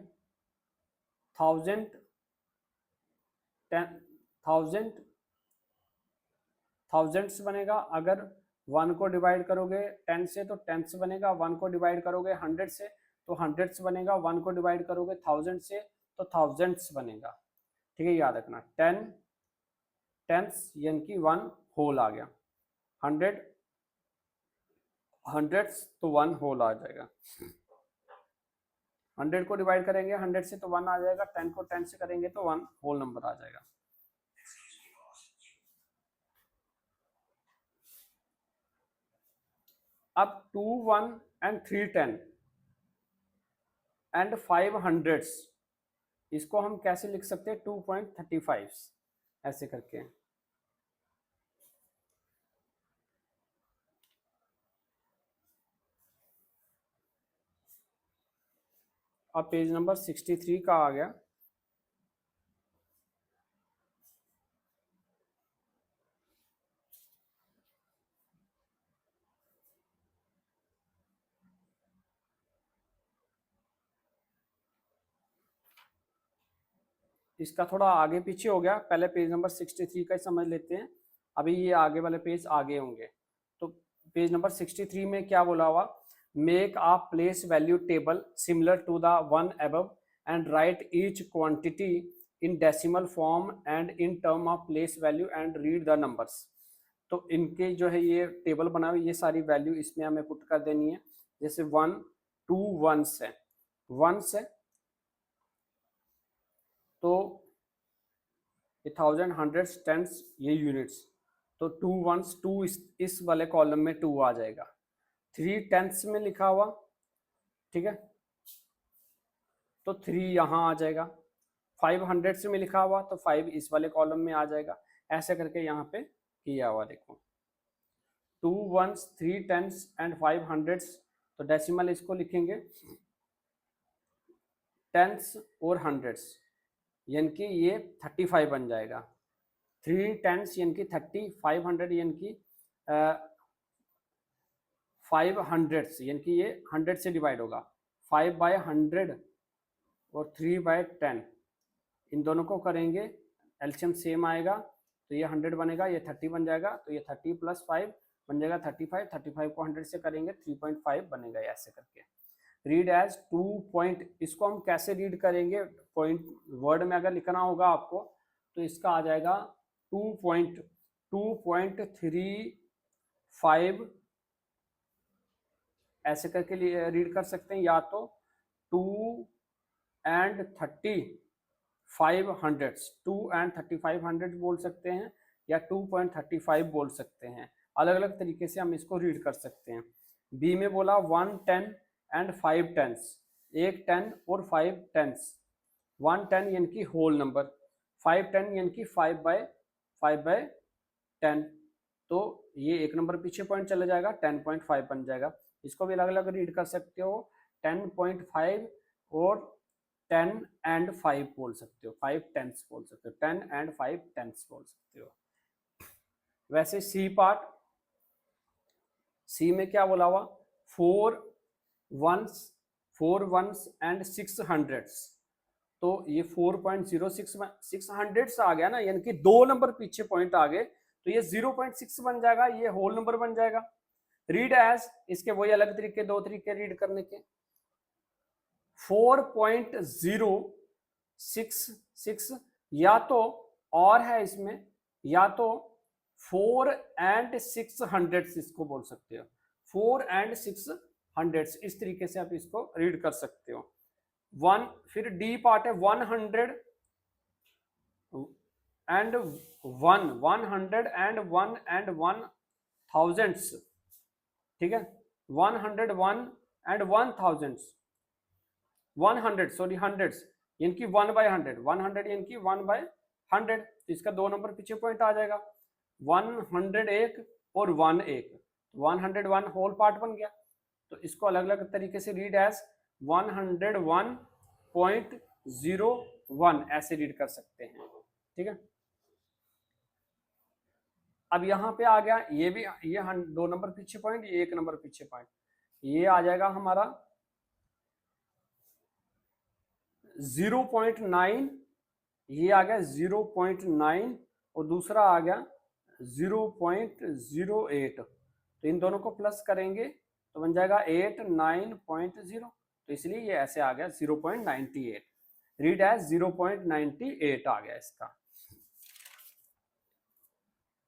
1000 थाउजेंड्स बनेगा, अगर 1 को डिवाइड करोगे 10 से तो टेंथ्स बनेगा, 1 को डिवाइड करोगे 100 से तो हंड्रेड्स बनेगा, 1 को डिवाइड करोगे 1000 से तो थाउजेंड्स बनेगा। ठीक है, याद रखना 10 टेंथ्स यानी कि 1 होल आ गया, 100 हंड्रेड्स तो 1 होल आ जाएगा। 100 को डिवाइड करेंगे 100 से तो 1 आ जाएगा, 10 को 10 से करेंगे तो 1 होल नंबर आ जाएगा। अब 2 1 एंड 3 10 एंड 5 हंड्रेड्स, इसको हम कैसे लिख सकते हैं, 2.35 ऐसे करके। अब पेज नंबर 63 का आ गया। इसका थोड़ा आगे पीछे हो गया, पहले पेज नंबर 63 का ही समझ लेते हैं, अभी ये आगे वाले पेज आगे होंगे। तो पेज नंबर 63 में क्या बोला हुआ, make a place value table similar to the one above and write each quantity in decimal form and in term of place value and read the numbers. तो इनके जो है ये टेबल बना हुआ, ये सारी वैल्यू इसमें हमें पुट कर देनी है। जैसे 1 2 वंस है, वंस है तो ये 1000 हंड्रेड्स टेंस ये यूनिट्स, तो 2 वंस 2 इस वाले कॉलम में 2 आ जाएगा। 3 टेंथ्स में लिखा हुआ, ठीक है, तो 3 यहाँ आ जाएगा। 5 हंड्रेड्स में लिखा हुआ तो 5 इस वाले कॉलम में आ जाएगा। ऐसे करके यहाँ पे किया हुआ देखो, 2 वंस 3 टेंस एंड 5 हंड्रेड्स, तो डेसिमल इसको लिखेंगे टेंस और हंड्रेड्स, यानी कि ये 35 बन जाएगा। 3 टेंस यानी कि 30, 500 यानी कि 5 हंड्रेड्स यानी कि ये 100 से डिवाइड होगा। 5 बाय 100 और 3 बाय 10, इन दोनों को करेंगे एलसीएम सेम आएगा तो ये 100 बनेगा, ये 30 बन जाएगा, तो ये 30 + 5 बन जाएगा 35। 35 को 100 से करेंगे 3.5 बनेगा। ऐसे करके रीड एज 2 पॉइंट, इसको हम कैसे रीड करेंगे, पॉइंट वर्ड में अगर लिखना होगा आपको तो इसका आ जाएगा 2.35 ऐसे करके रीड कर सकते हैं, या तो 2 and 35 हंड्रेड्स, 2 and 35 हंड्रेड बोल सकते हैं, या 2.35 बोल सकते हैं। अलग अलग तरीके से हम इसको रीड कर सकते हैं। बी में बोला 1 10 and 5 टेंस, एक 10 और 5 टेंस। 1 10 यानी कि होल नंबर, 5 10 यानी कि 5/10, तो ये एक नंबर पीछे पॉइंट चला जाएगा, 10.5 बन जाएगा। इसको भी अलग अलग रीड कर सकते हो, 10.5 और 10 and 5 बोल सकते हो, 5 टेंस बोल सकते हो, 10 and 5 टेंस बोल सकते हो। वैसे सी पार्ट, सी में क्या बोला हुआ, 4 वंस एंड 6 हंड्रेड्स, तो ये 4.06 हंड्रेड्स आ गया ना, यानी कि 2 नंबर पीछे पॉइंट आ गए, तो ये 0.6 बन जाएगा, ये होल नंबर बन जाएगा। रीड एज, इसके वही अलग तरीके, 2 तरीके रीड करने के। 4.066 या तो और है इसमें, या तो 4 and 6 हंड्रेड्स इसको बोल सकते हो, 4 and 6 हंड्रेड्स, इस तरीके से आप इसको रीड कर सकते हो। 1, फिर डी पार्ट है 100 and 1, 100 and 1 and 1 थाउजेंड्स, ठीक है, 101 and 1 थाउजेंड्स, 100 सॉरी हंड्रेड्स यानी कि 1/100, 100 यानी कि 1/100, तो इसका 2 नंबर पीछे पॉइंट आ जाएगा। 101 और 1 101 होल पार्ट बन गया, तो इसको अलग अलग तरीके से रीड एज 101.01 ऐसे रीड कर सकते हैं, ठीक है। अब यहाँ पे आ गया, ये भी, ये 2 नंबर पीछे पॉइंट, ये 1 नंबर पीछे पॉइंट, ये आ जाएगा हमारा 0.9, ये आ गया 0.9 और दूसरा आ गया 0.08, तो इन दोनों को प्लस करेंगे तो बन जाएगा 89.0, तो इसलिए ये ऐसे आ गया 0.98, रीड एज 0.98 आ गया इसका।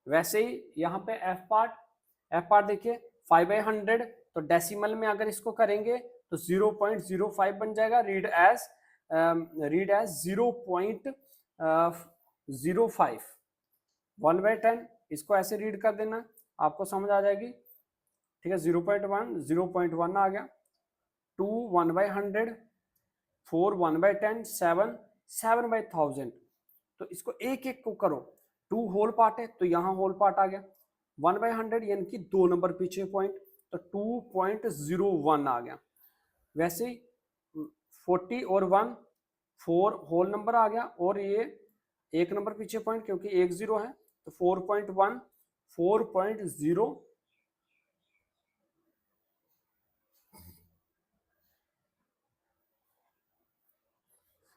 वैसे ही यहाँ पे एफ पार्ट देखिए 5/100, तो डेसिमल में अगर इसको करेंगे तो 0.05 बन जाएगा, रीड एज 0.05। 1/10 इसको ऐसे रीड कर देना, आपको समझ आ जाएगी, ठीक है। 0.1 आ गया, 2 1/100, 4 1/10, 7 7/1000, तो इसको एक एक को करो। 2 होल पार्ट है तो यहाँ होल पार्ट आ गया, 1/100 यानी कि 2 नंबर पीछे पॉइंट, तो 2.01 आ गया। वैसे ही 40 और 1 4 होल नंबर आ गया, और ये 1 नंबर पीछे पॉइंट क्योंकि 1 0 है, तो 4.1 4.0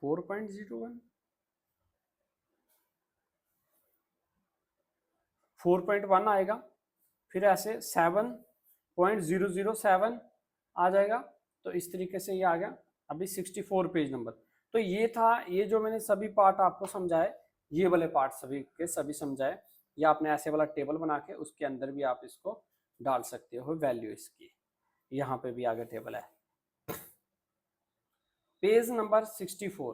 4.01 4.1 आएगा, फिर ऐसे 7.007 आ जाएगा, तो इस तरीके से ये आ गया। अभी 64 पेज नंबर, तो ये था, ये जो मैंने सभी पार्ट आपको समझाए, ये वाले पार्ट सभी के सभी समझाए, या आपने ऐसे वाला टेबल बना के उसके अंदर भी आप इसको डाल सकते हो वैल्यू इसकी। यहाँ पे भी आगे टेबल है। पेज नंबर 64,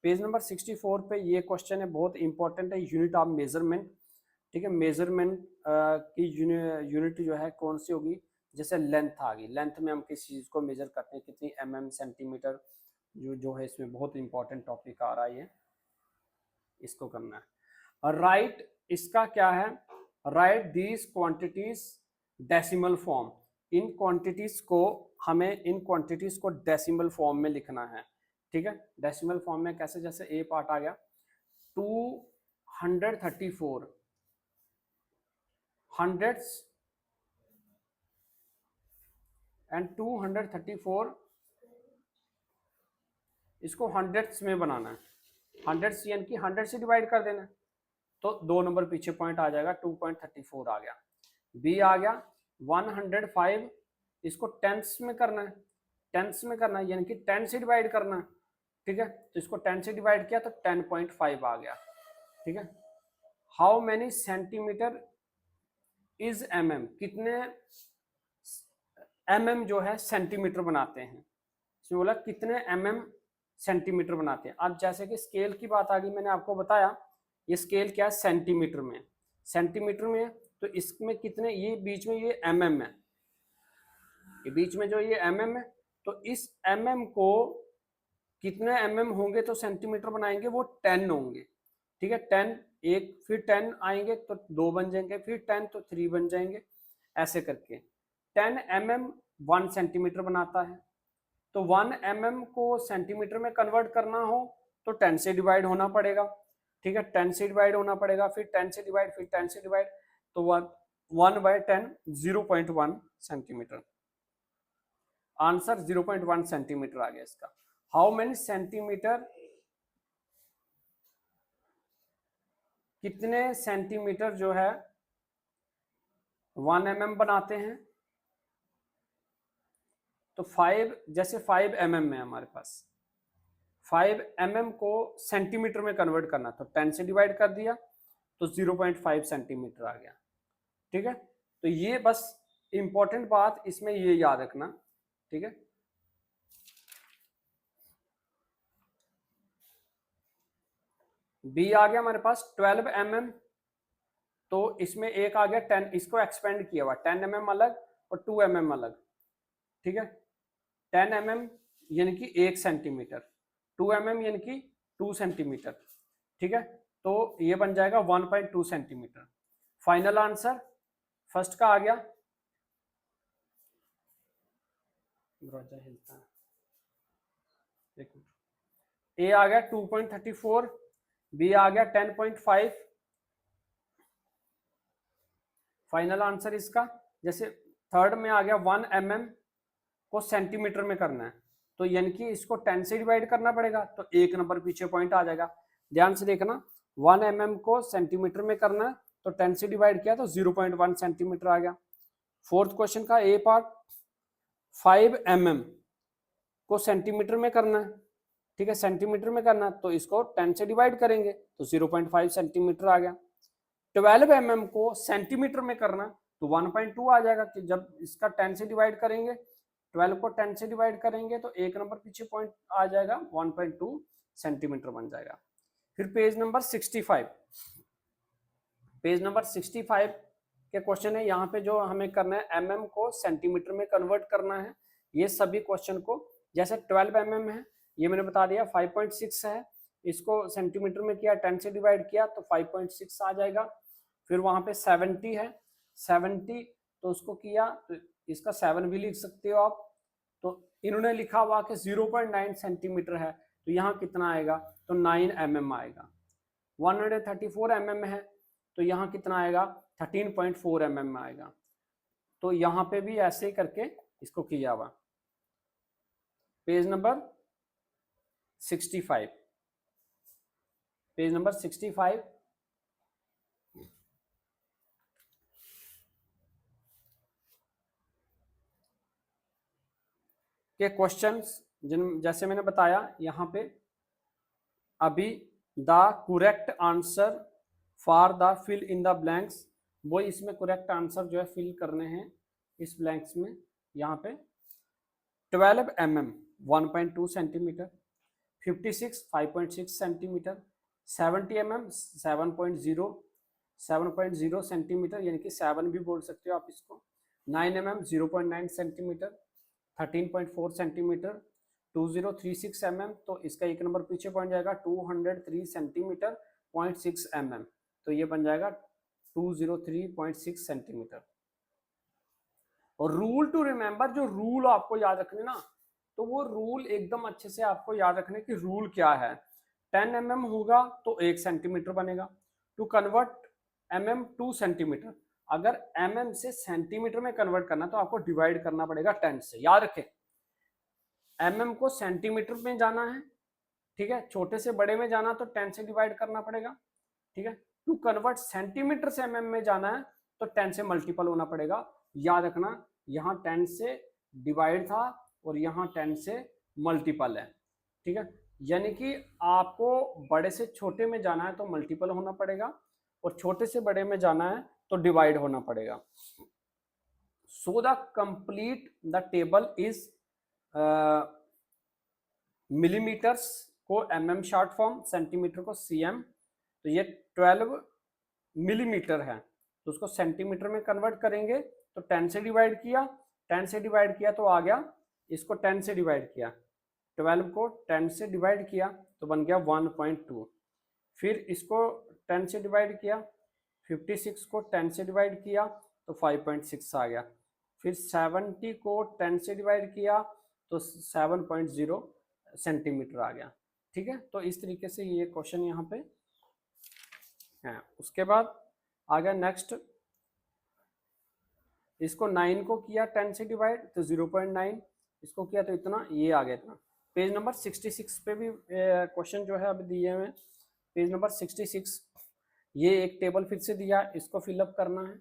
पेज नंबर 64 पे ये क्वेश्चन है, बहुत इंपॉर्टेंट है, यूनिट ऑफ मेजरमेंट। ठीक है, मेजरमेंट की यूनिट जो है कौन सी होगी, जैसे लेंथ आ गई, लेंथ में हम किस चीज़ को मेजर करते हैं, कितनी mm सेंटीमीटर, जो है इसमें बहुत इंपॉर्टेंट टॉपिक आ रहा है ये, इसको करना है। और राइट, इसका क्या है, right these quantities decimal form, in quantities को हमें, इन क्वांटिटीज को डेसिमल फॉर्म में लिखना है। ठीक है, डेसिमल फॉर्म में कैसे, जैसे ए पार्ट आ गया 234 हंड्रेड्स एंड 234, इसको हंड्रेड्स में बनाना है, हंड्रेड्स यानी कि 100 से डिवाइड कर देना है, तो 2 नंबर पीछे पॉइंट आ जाएगा, 2.34 आ गया। बी आ गया 105, इसको टेंस में करना है, टेंस में करना है यानी कि 10 से डिवाइड करना है। ठीक है, तो इसको 10 से डिवाइड किया तो 10.5 आ गया। ठीक है, how many centimetre is mm, कितने mm जो है सेंटीमीटर बनाते हैं, इसमें बोला कितने mm सेंटीमीटर बनाते हैं। अब जैसे कि स्केल की बात आ गई, मैंने आपको बताया ये स्केल क्या है, सेंटीमीटर में, सेंटीमीटर में, तो इसमें कितने, ये बीच में ये mm है, ये बीच में जो ये mm है, तो इस mm को कितने mm होंगे तो सेंटीमीटर बनाएंगे, वो 10 होंगे। ठीक है, 10 एक, फिर 10 आएंगे तो 2 बन जाएंगे, फिर 10 तो 3 बन जाएंगे, ऐसे करके 10 mm 1 सेंटीमीटर बनाता है। तो 1 mm को सेंटीमीटर में कन्वर्ट करना हो तो 10 से डिवाइड होना पड़ेगा। ठीक है, 10 से डिवाइड होना पड़ेगा, फिर 10 से डिवाइड, फिर 10 से डिवाइड, तो 1/10 0.1 सेंटीमीटर। आंसर 0.1 सेंटीमीटर आ गया इसका। हाउ मेनी सेंटीमीटर, कितने सेंटीमीटर जो है 1 mm बनाते हैं, तो 5, जैसे 5 mm है हमारे पास, 5 mm को सेंटीमीटर में कन्वर्ट करना, तो 10 से डिवाइड कर दिया तो 0.5 सेंटीमीटर आ गया। ठीक है, तो ये बस इंपॉर्टेंट बात इसमें ये याद रखना। ठीक है, बी आ गया हमारे पास 12 mm, तो इसमें एक आ गया 10, इसको एक्सपेंड किया हुआ 10 mm अलग और 2 mm अलग। ठीक है, 10 mm यानी कि 1 सेंटीमीटर, 2 mm यानी कि 2 सेंटीमीटर। ठीक है, तो ये बन जाएगा 1.2 सेंटीमीटर। फाइनल आंसर फर्स्ट का आ गया, हिलता है, ए आ गया 2.34, बी आ गया 10.5। फाइनल आंसर इसका, जैसे थर्ड में आ गया 1 mm को सेंटीमीटर में करना है, तो यानी कि इसको 10 से डिवाइड करना पड़ेगा, तो एक नंबर पीछे पॉइंट आ जाएगा। ध्यान से देखना, 1 mm को सेंटीमीटर में करना है, तो 10 से डिवाइड किया तो 0.1 सेंटीमीटर आ गया। फोर्थ क्वेश्चन का ए पार्ट, 5 mm को सेंटीमीटर में करना है। ठीक है, सेंटीमीटर में करना, तो इसको 10 से डिवाइड करेंगे तो 0.5 सेंटीमीटर आ गया। 12 mm को सेंटीमीटर में करना, तो 1.2 आ जाएगा, कि जब इसका 10 से डिवाइड करेंगे, 12 को 10 से डिवाइड करेंगे तो एक नंबर पीछे पॉइंट आ जाएगा, 1.2 सेंटीमीटर बन जाएगा। फिर पेज नंबर 65, पेज नंबर 65 के क्वेश्चन है, यहाँ पे जो हमें करना है mm को सेंटीमीटर में कन्वर्ट करना है। ये सभी क्वेश्चन को, जैसे 12 mm है, ये मैंने बता दिया 5.6 है, इसको सेंटीमीटर में किया, 10 से डिवाइड किया तो 5.6 आ जाएगा। फिर वहां पे 70 है, 70 तो उसको किया तो इसका 7 भी लिख सकते हो आप। तो इन्होंने लिखा हुआ कि 0.9 सेंटीमीटर है, तो यहाँ कितना आएगा, तो 9 mm आएगा। 134 mm है, तो यहाँ कितना आएगा, 13.4 mm आएगा। तो यहाँ पे भी ऐसे ही करके इसको किया हुआ। पेज नंबर 65, पेज नंबर 65 के क्वेश्चंस, जिन जैसे मैंने बताया यहाँ पे अभी the correct answer for the fill in the blanks, वो इसमें करेक्ट आंसर जो है फिल करने हैं इस ब्लैंक्स में। यहाँ पे 12 mm 1.2 centimetre, 56 5.6 centimetre, 70 mm 7.0 centimetre, यानी कि 7 भी बोल सकते हो आप इसको, 9 mm 0.9 सेंटीमीटर, 13.4 सेंटीमीटर, 2036 mm, तो इसका एक नंबर पीछे पहुंच जाएगा 203 सेंटीमीटर 0.6 mm, तो ये बन जाएगा 203.6 सेंटीमीटर। और रूल टू रिमेंबर, जो रूल आपको याद रखने ना, तो वो रूल एकदम अच्छे से आपको याद रखने की रूल क्या है। 10 mm होगा तो 1 सेंटीमीटर बनेगा। To convert mm to centimetre, अगर mm से सेंटीमीटर में कन्वर्ट करना तो आपको डिवाइड करना पड़ेगा 10 से। याद रखें, mm को सेंटीमीटर में जाना है, ठीक है, छोटे से बड़े में जाना तो 10 से डिवाइड करना पड़ेगा, ठीक है। टू कन्वर्ट सेंटीमीटर से mm में जाना है तो 10 से मल्टीपल होना पड़ेगा। याद रखना, यहाँ 10 से डिवाइड था और यहाँ 10 से मल्टीपल है, ठीक है। यानी कि आपको बड़े से छोटे में जाना है तो मल्टीपल होना पड़ेगा और छोटे से बड़े में जाना है तो डिवाइड होना पड़ेगा। So the complete the table is millimetres को mm शॉर्ट फॉर्म, सेंटीमीटर को cm, तो ये 12 मिलीमीटर है तो उसको सेंटीमीटर में कन्वर्ट करेंगे तो 10 से डिवाइड किया, 10 से डिवाइड किया तो आ गया, इसको 10 से डिवाइड किया, 12 को 10 से डिवाइड किया तो बन गया 1.2, फिर इसको 10 से डिवाइड किया, 56 को 10 से डिवाइड किया तो 5.6 आ गया, फिर 70 को 10 से डिवाइड किया तो 7.0 सेंटीमीटर आ गया, ठीक है। तो इस तरीके से ये क्वेश्चन यहाँ पे है। उसके बाद आ गया नेक्स्ट, इसको 9 को किया 10 से डिवाइड तो 0.9, इसको किया तो इतना, ये आ गया इतना। पेज नंबर 66 पे भी क्वेश्चन जो है अभी दिए हुए, पेज नंबर 66, ये एक टेबल फिर से दिया, इसको फिलअप करना है।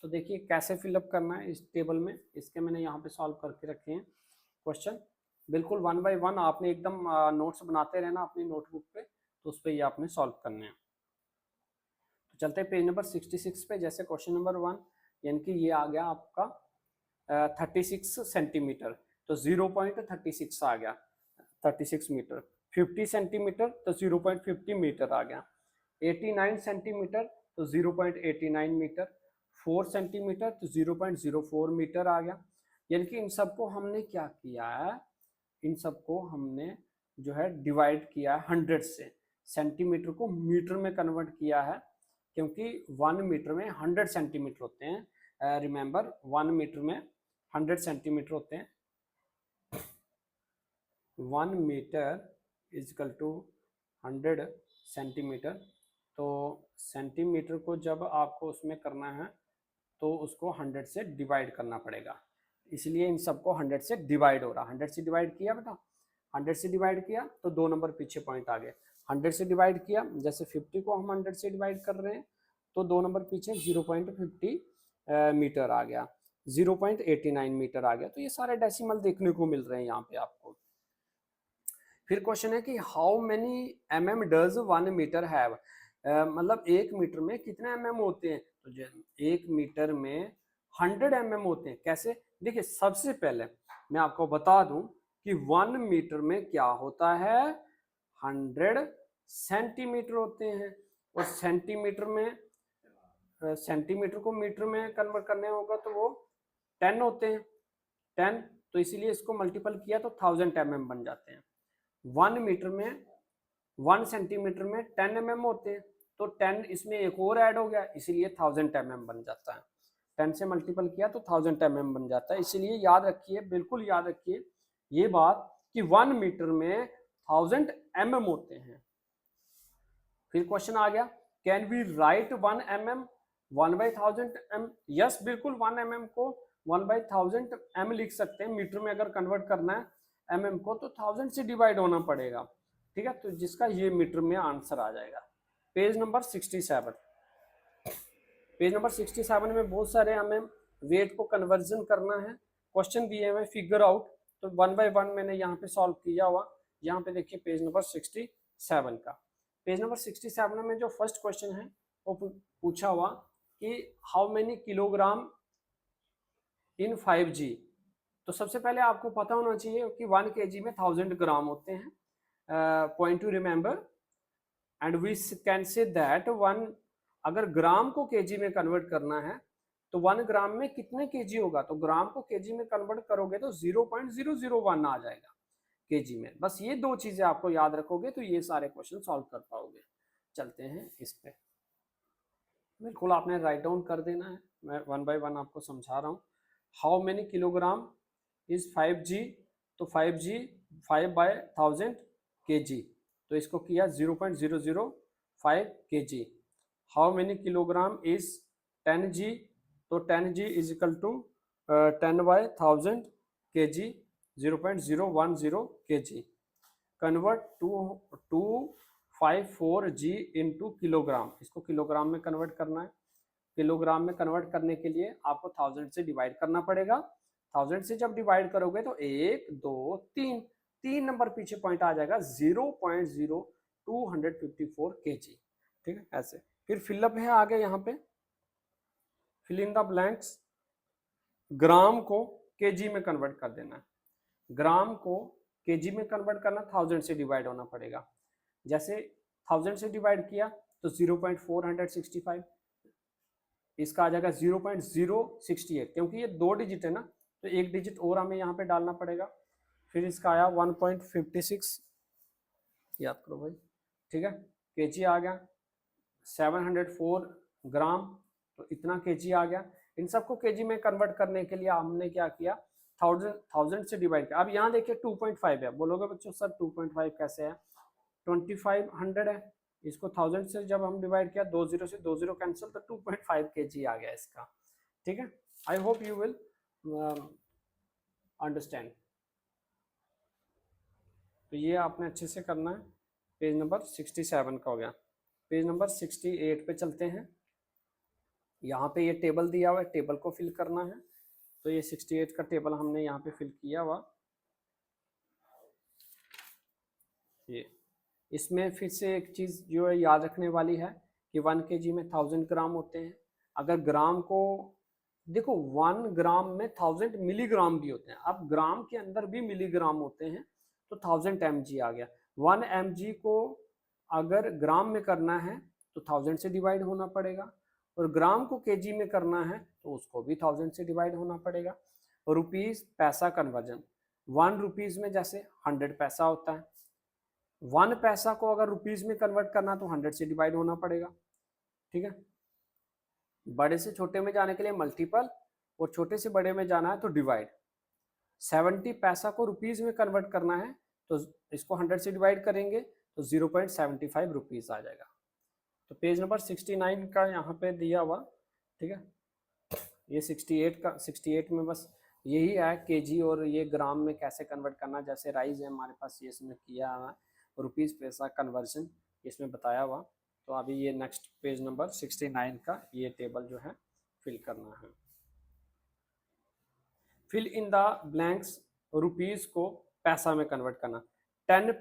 तो देखिए कैसे फिलअप करना है इस टेबल में, इसके मैंने यहाँ पे सॉल्व करके रखे हैं क्वेश्चन, बिल्कुल 1 बाय 1 आपने एकदम नोट्स बनाते रहना अपनी नोटबुक पे, तो उस पर ये आपने सॉल्व करने हैं। तो चलते हैं पेज नंबर 66 पे। जैसे क्वेश्चन नंबर 1, यानी कि ये आ गया आपका 36 सेंटीमीटर, तो 0.36 आ गया 36 मीटर, 50 सेंटीमीटर तो 0.50 मीटर आ गया, 89 सेंटीमीटर तो 0.89 मीटर, 4 सेंटीमीटर तो 0.04 मीटर आ गया। यानी कि इन सबको हमने क्या किया है, इन सबको हमने जो है डिवाइड किया है 100 से, सेंटीमीटर को मीटर में कन्वर्ट किया है, क्योंकि 1 मीटर में 100 सेंटीमीटर होते हैं। रिमेंबर 1 मीटर में 100 सेंटीमीटर होते हैं। 1 मीटर इजकल टू 100 सेंटीमीटर, तो सेंटीमीटर को जब आपको उसमें करना है तो उसको 100 से डिवाइड करना पड़ेगा, इसलिए इन सबको 100 से डिवाइड हो रहा। 100 से डिवाइड किया बेटा, 100 से डिवाइड किया तो 2 नंबर पीछे पॉइंट आ गए। 100 से डिवाइड किया, जैसे 50 को हम 100 से डिवाइड कर रहे हैं तो 2 नंबर पीछे 0.50 मीटर आ गया, 0.89 मीटर आ गया। तो ये सारे डेसिमल देखने को मिल रहे हैं यहाँ पे आपको। फिर क्वेश्चन है कि how many mm does 1 metre हैव, मतलब 1 मीटर में कितने mm होते हैं, तो 1 मीटर में 100 mm होते हैं। कैसे, देखिए सबसे पहले मैं आपको बता दूं कि 1 मीटर में क्या होता है, 100 सेंटीमीटर होते हैं, और सेंटीमीटर में सेंटीमीटर को मीटर में कन्वर्ट करने होगा तो वो 10 होते हैं, 10, तो इसीलिए इसको मल्टीपल किया तो 1000 mm बन जाते हैं। 1 मीटर में 1 सेंटीमीटर में 10 mm होते हैं, तो 10 इसमें एक और ऐड हो गया, इसीलिए 1000 mm बन जाता है। 10 से मल्टीपल किया तो 1000 mm बन जाता है। इसीलिए याद रखिए, बिल्कुल याद रखिए ये बात कि 1 मीटर में 1000 mm होते हैं। फिर क्वेश्चन आ गया, can we write 1 mm 1/1000 m, yes बिल्कुल 1 mm को 1/1000 m लिख सकते हैं। मीटर में अगर कन्वर्ट करना है mm को तो 1000 से डिवाइड होना पड़ेगा, ठीक है, तो जिसका ये मीटर में आंसर आ जाएगा। पेज नंबर 67, पेज नंबर 67 में बहुत सारे हमें वेट को कन्वर्जन करना है, क्वेश्चन दिए हुए फिगर आउट, तो 1 बाय 1 मैंने यहाँ पे सॉल्व किया हुआ। यहाँ पे देखिए पेज नंबर 67 7 का। पेज नंबर 67 में जो फर्स्ट क्वेश्चन है वो पूछा हुआ कि how many kilogram in 5G। तो सबसे पहले आपको पता होना चाहिए कि 1 kg में 1000 ग्राम होते हैं। Point to remember and we can say that one, अगर ग्राम को केजी में कन्वर्ट करना है तो 1 ग्राम में कितने केजी होगा, तो ग्राम को केजी में कन्वर्ट करोगे तो 0.001 आ जाएगा केजी में। बस ये दो चीजें आपको याद रखोगे तो ये सारे क्वेश्चन सॉल्व कर पाओगे। चलते हैं इस पे, बिल्कुल आपने राइट डाउन कर देना है, मैं 1 बाय 1 आपको समझा रहा हूँ। How many kilogram is 5G, तो 5G 5/1000 kg, तो इसको किया 0.005 kg। How many kilogram is 10G, तो 10G is equal to 10/1000 kg, 0.010 kg। Convert to 54G into kilogram, इसको किलोग्राम में कन्वर्ट करना है। किलोग्राम में कन्वर्ट करने के लिए आपको 1000 से डिवाइड करना पड़ेगा। 1000 से जब डिवाइड करोगे तो 1 2 3 नंबर पीछे पॉइंट आ जाएगा 0.0254 kg। ठीक है, ऐसे फिर फिलअप है आगे, यहाँ पे फिल इन द ब्लैंक्स। ग्राम को केजी में कन्वर्ट कर देना है। ग्राम को केजी में कन्वर्ट करना 1000 से डिवाइड होना पड़ेगा। जैसे 1000 से डिवाइड किया तो 0.465, इसका आ जाएगा 0.068, क्योंकि ये 2 डिजिट है ना तो 1 डिजिट और हमें यहाँ पे डालना पड़ेगा। फिर इसका आया 1.56, याद करो भाई, ठीक है। केजी आ गया 704 ग्राम, तो इतना केजी आ गया। इन सबको केजी में कन्वर्ट करने के लिए हमने क्या किया, 1000 से डिवाइड किया। अब यहाँ देखिए 2.5 है, बोलोगे बच्चों सर 2.5 कैसे है, 2500 है, इसको 1000 से जब हम डिवाइड किया 20 से 20 कैंसिल, तो 2.5 kg आ गया इसका। ठीक है, I hope you will understand. तो ये आपने अच्छे से करना है। पेज नंबर 67 का हो गया। पेज नंबर 68 पे चलते हैं। यहाँ पे ये टेबल दिया हुआ है, टेबल को फिल करना है। तो ये 68 का टेबल हमने यहाँ पे फिल किया हुआ। ये इसमें फिर से एक चीज़ जो है याद रखने वाली है कि 1 kg में 1000 ग्राम होते हैं। अगर ग्राम को देखो 1 ग्राम में 1000 मिलीग्राम भी होते हैं, अब ग्राम के अंदर भी मिलीग्राम होते हैं, तो 1000 mg आ गया। 1 mg को अगर ग्राम में करना है तो 1000 से डिवाइड होना पड़ेगा, और ग्राम को केजी में करना है तो उसको भी 1000 से डिवाइड होना पड़ेगा। रुपीस पैसा कन्वर्जन, 1 रुपीस में जैसे 100 पैसा होता है, 1 पैसा को अगर रुपीस में कन्वर्ट करना तो 100 से डिवाइड होना पड़ेगा। ठीक है, बड़े से छोटे में जाने के लिए मल्टीपल, और छोटे से बड़े में जाना है तो डिवाइड। 70 पैसा को रुपीस में कन्वर्ट करना है तो इसको 100 से डिवाइड करेंगे तो 0.75 रुपीस आ जाएगा। तो पेज नंबर 69 का यहाँ पे दिया हुआ। ठीक है, ये 68 का 68 में बस यही है केजी और ये ग्राम में कैसे कन्वर्ट करना। जैसे राइस है हमारे पास, ये इसमें किया हुआ रुपीस पैसा कन्वर्जन इसमें बताया हुआ। तो अभी ये नेक्स्ट पेज नंबर 69 का ये टेबल जो है फिल करना है। Fill in the blanks, rupees को पैसा में कन्वर्ट करना। 10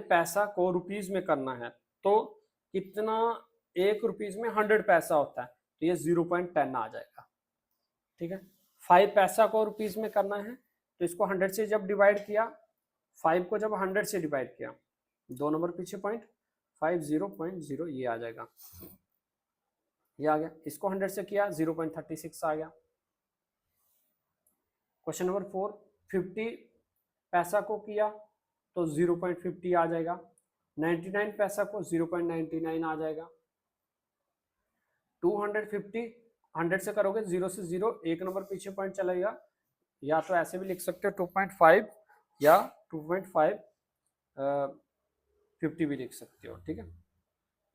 पैसा को रुपीस में करना है तो कितना, 1 रुपीस में 100 पैसा होता है, तो ये 0.10 आ जाएगा। ठीक है, 5 पैसा को रुपीस में करना है तो इसको 100 से जब डिवाइड किया, 5 को जब 100 से डिवाइड किया, 2 नंबर पीछे पॉइंट 50.0 ये आ जाएगा, ये आ गया। इसको 100 से किया 0.36 आ गया। क्वेश्चन नंबर 4, 50 पैसा को किया तो 0.50 आ जाएगा। 99 पैसा को 0.99 आ जाएगा। 250 100 से करोगे 0 से 0, 1 नंबर पीछे पॉइंट चलेगा, या तो ऐसे भी लिख सकते हो 2.5 या 2.5 50 भी लिख सकते हो। ठीक है,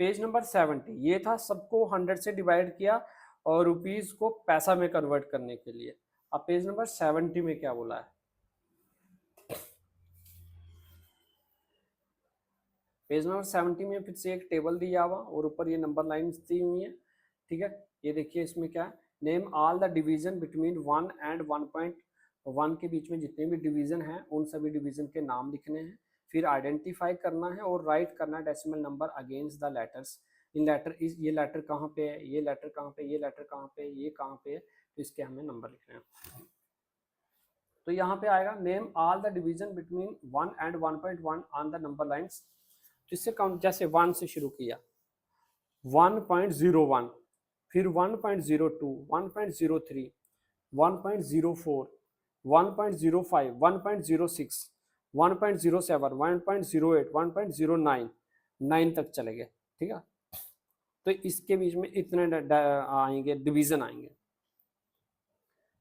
पेज नंबर 70 ये था, सबको 100 से डिवाइड किया और रुपीस को पैसा में कन्वर्ट करने के लिए। अब पेज नंबर 70 में क्या बोला है, पेज नंबर 70 में फिर से एक टेबल दिया हुआ और ऊपर ये नंबर लाइंस दी हुई है। ठीक है, ये देखिए इसमें क्या है, name all the division between 1 and 1.1 के बीच में जितने भी डिवीजन हैं उन सभी डिवीजन के नाम लिखने हैं। फिर आइडेंटिफाई करना है और राइट करना है decimal number against the letters. इन लेटर इस ये लेटर कहाँ पे है, ये लेटर कहाँ पे, ये लेटर कहाँ पे, ये कहाँ पे, तो इसके हमें नंबर लिखने हैं। तो यहाँ पे आएगा name all the division between 1 and 1.1 on the number lines. जिससे काउंट जैसे 1 से शुरू किया 1.01, फिर 1.02, 1.03, 1.04, 1.05, 1.06, 1.07, 1.08, 1.09, 9 तक चले गए। ठीक है, तो इसके बीच में इतने आएंगे, डिवीजन आएंगे।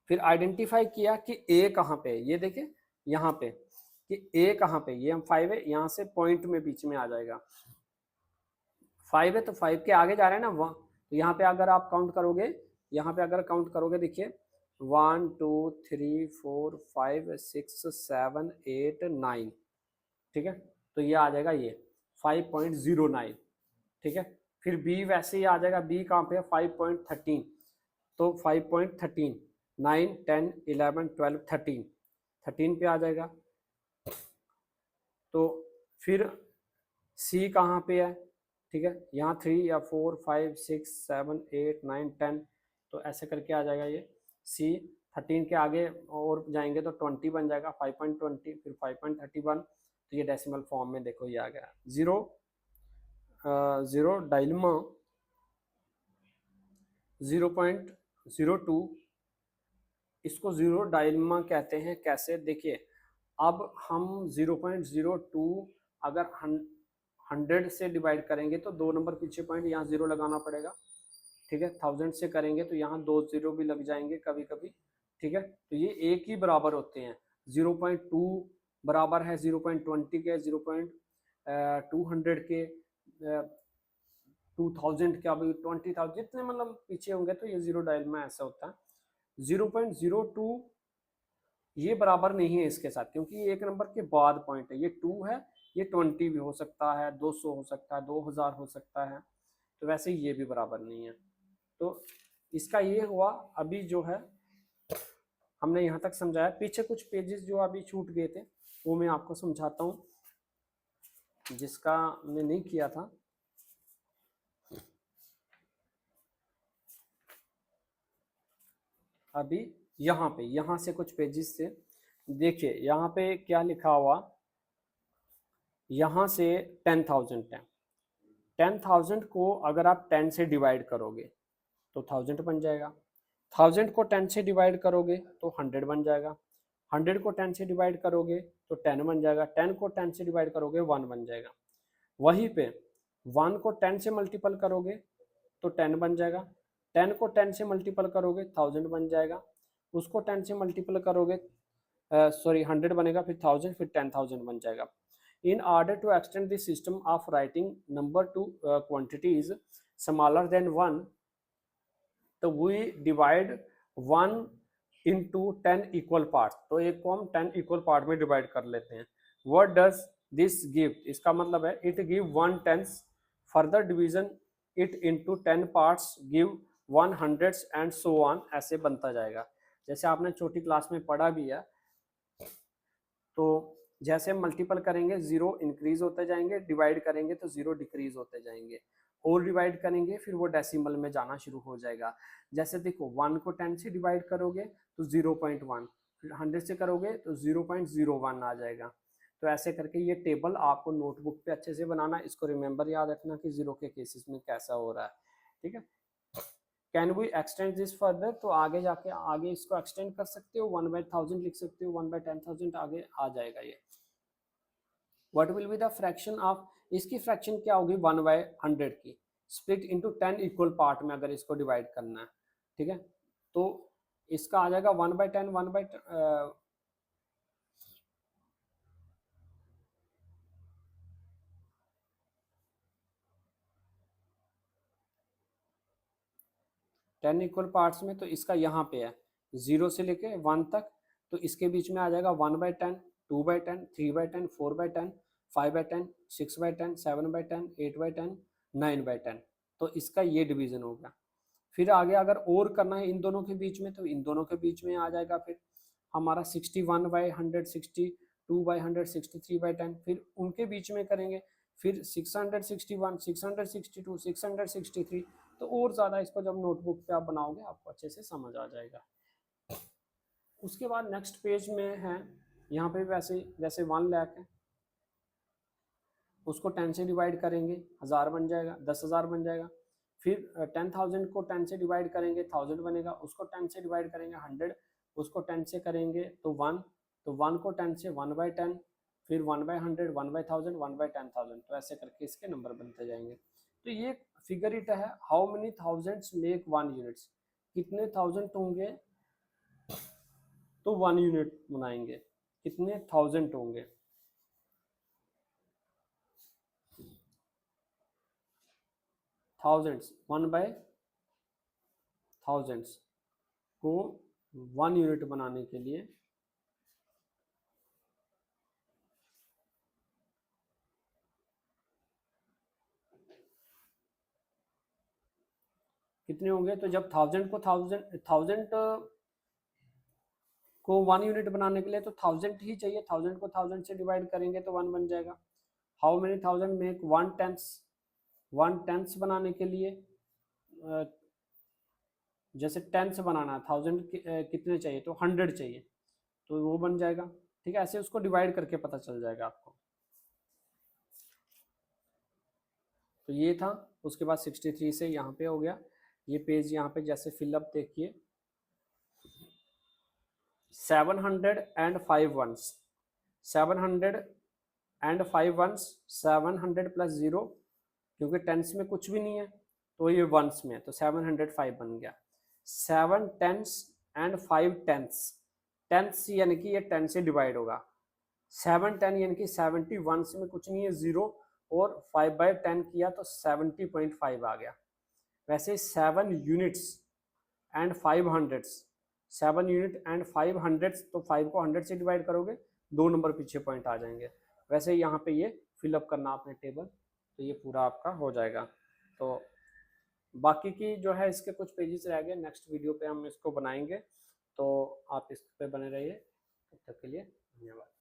फिर आइडेंटिफाई किया कि ए कहाँ पे है, ये देखिए यहाँ पे कि ए कहाँ पे, ये हम 5 है, यहाँ से पॉइंट में बीच में आ जाएगा। 5 है तो 5 के आगे जा रहे हैं ना वहाँ, तो यहाँ पे अगर आप काउंट करोगे, यहाँ पे अगर काउंट करोगे देखिए 1 2 3 4 5 6 7 8 9, ठीक है, तो ये आ जाएगा ये 5.09। ठीक है, फिर बी वैसे ही आ जाएगा, बी कहाँ पे है 5.13, तो 5.13, 9 10 11 12 13, 13 पे आ जाएगा। तो फिर सी कहाँ पे है, ठीक है, यहाँ 3 या 4 5 6 7 8 9 10, तो ऐसे करके आ जाएगा ये सी। 13 के आगे और जाएंगे तो 20 बन जाएगा, 5.20, फिर 5.31, तो ये डेसिमल फॉर्म में देखो ये आ गया। जीरो डायलमा 0.02, इसको जीरो डायलमा कहते हैं। कैसे, देखिए अब हम 0.02 अगर 100 से डिवाइड करेंगे तो 2 नंबर पीछे पॉइंट यहाँ 0 लगाना पड़ेगा। ठीक है, 1000 से करेंगे तो यहाँ 2 0 भी लग जाएंगे कभी कभी। ठीक है, तो ये एक ही बराबर होते हैं। 0.2 बराबर है 0.20 के, 0.200 के, 2000 के, अभी 20,000 जितने मतलब पीछे होंगे तो ये जीरो डायल में ऐसा होता है। 0.02 ये बराबर नहीं है इसके साथ, क्योंकि ये एक नंबर के बाद पॉइंट है, ये 2 है, ये 20 भी हो सकता है, 200 हो सकता है, 2000 हो सकता है, तो वैसे ही ये भी बराबर नहीं है। तो इसका ये हुआ। अभी जो है हमने यहाँ तक समझाया, पीछे कुछ पेजेस जो अभी छूट गए थे वो मैं आपको समझाता हूँ, जिसका मैं नहीं किया था। अभी यहाँ से कुछ पेजेस से देखिए, यहाँ पे क्या लिखा हुआ, यहाँ से 10,000 है। 10,000 को अगर आप 10 से डिवाइड करोगे तो 1000 बन जाएगा। 1000 को 10 से डिवाइड करोगे तो 100 बन जाएगा। 100 को 10 से डिवाइड करोगे तो 10 बन जाएगा। 10 को 10 से डिवाइड करोगे 1 बन जाएगा। वहीं पे 1 को 10 से मल्टीपल करोगे तो 10 बन जाएगा। 10 को 10 से मल्टीपल करोगे 1000 बन जाएगा। उसको 10 से मल्टीपल करोगे, सॉरी 100 बनेगा, फिर 1000, फिर 10,000 बन जाएगा। In order to extend the system of writing number to quantities smaller than 1, तो we divide 1 into 10 equal parts। तो एक को हम 10 equal part में डिवाइड कर लेते हैं। What does this give? इसका मतलब है it give 1/10, further division it into 10 parts give 100 and so on, ऐसे बनता जाएगा। जैसे आपने छोटी क्लास में पढ़ा भी है, तो जैसे मल्टीपल करेंगे 0 इंक्रीज होते जाएंगे, डिवाइड करेंगे तो 0 डिक्रीज होते जाएंगे, और डिवाइड करेंगे फिर वो डेसिमल में जाना शुरू हो जाएगा। जैसे देखो 1 को 10 से डिवाइड करोगे तो 0.1, फिर 100 से करोगे तो 0.01 आ जाएगा। तो ऐसे करके ये टेबल आपको नोटबुक पे अच्छे से बनाना, इसको रिमेंबर याद रखना कि 0 के केसेस में कैसा हो रहा है। ठीक है, can we extend this further, तो आगे जाके आगे इसको एक्सटेंड कर सकते हो, 1/1000 लिख सकते हो, 1/10,000 आगे आ जाएगा ये। What will be the fraction of, इसकी फ्रैक्शन क्या होगी 1/100 की, स्प्लिट इनटू 10 इक्वल पार्ट में अगर इसको डिवाइड करना है। ठीक है, तो इसका आ जाएगा 1/10, 10 इक्वल पार्ट्स में, तो इसका यहाँ पे है 0 से लेके 1 तक, तो इसके बीच में आ जाएगा 1/10, 2/10, 3/10, 4/10, 5/10, 6/10, 7/10, 8/10, 9/10, तो इसका ये डिवीजन हो गया। फिर आगे अगर और करना है इन दोनों के बीच में, तो इन दोनों के बीच में आ जाएगा फिर हमारा 61/100, 2/100 63/10, फिर उनके बीच में करेंगे, फिर 661 662 663, तो और ज़्यादा इसको जब नोटबुक पे आप बनाओगे आपको अच्छे से समझ आ जाएगा। उसके बाद नेक्स्ट पेज में है, यहाँ पे वैसे जैसे 1 लाख है, उसको 10 से डिवाइड करेंगे 1000 बन जाएगा, 10,000 बन जाएगा। फिर 10,000 को 10 से डिवाइड करेंगे 1000 बनेगा, उसको 10 से डिवाइड करेंगे 100, उसको 10 से करेंगे तो 1, तो 1 को 10 से 1/10, फिर 1/100 1/1000 1/10,000, तो ऐसे करके इसके नंबर बनते जाएंगे। तो ये फिगर इट है, how many thousands make 1 units, कितने थाउजेंड होंगे तो 1 यूनिट बनाएंगे, कितने थाउजेंड होंगे। थाउजेंड्स 1/1000 को 1 यूनिट बनाने के लिए कितने होंगे, तो जब 1000 को 1 यूनिट बनाने के लिए तो 1000 ही चाहिए, 1000 को 1000 से डिवाइड करेंगे तो 1 बन जाएगा। हाउ मेनी थाउजेंड मेक 1/10 बनाने के लिए जैसे 10 बनाना है 1000 कितने चाहिए, तो 100 चाहिए, तो वो बन जाएगा। ठीक है, ऐसे उसको डिवाइड करके पता चल जाएगा आपको। तो ये था, उसके बाद 63 से यहाँ पे हो गया ये पेज, यहाँ पे जैसे फिलअप देखिए 705 वंस 705 वंस 700 प्लस 0, क्योंकि टेंस में कुछ भी नहीं है तो ये वंस में, तो 705 बन गया। 7 टेंस एंड 5 टेंस, टेंस यानी कि ये 10 से डिवाइड होगा, 7 10 यानी कि 70 वंस में कुछ नहीं है 0, और 5/10 किया तो 70.5 आ गया। वैसे 7 units and 5 hundreds, 7 unit and 5 hundreds, तो 5 को 100 से डिवाइड करोगे 2 नंबर पीछे पॉइंट आ जाएंगे। वैसे यहाँ पे ये फिलअप करना आपने टेबल, तो ये पूरा आपका हो जाएगा। तो बाकी की जो है इसके कुछ पेजेस रह गए, नेक्स्ट वीडियो पे हम इसको बनाएंगे, तो आप इस पे बने रहिए। तब तक के लिए धन्यवाद।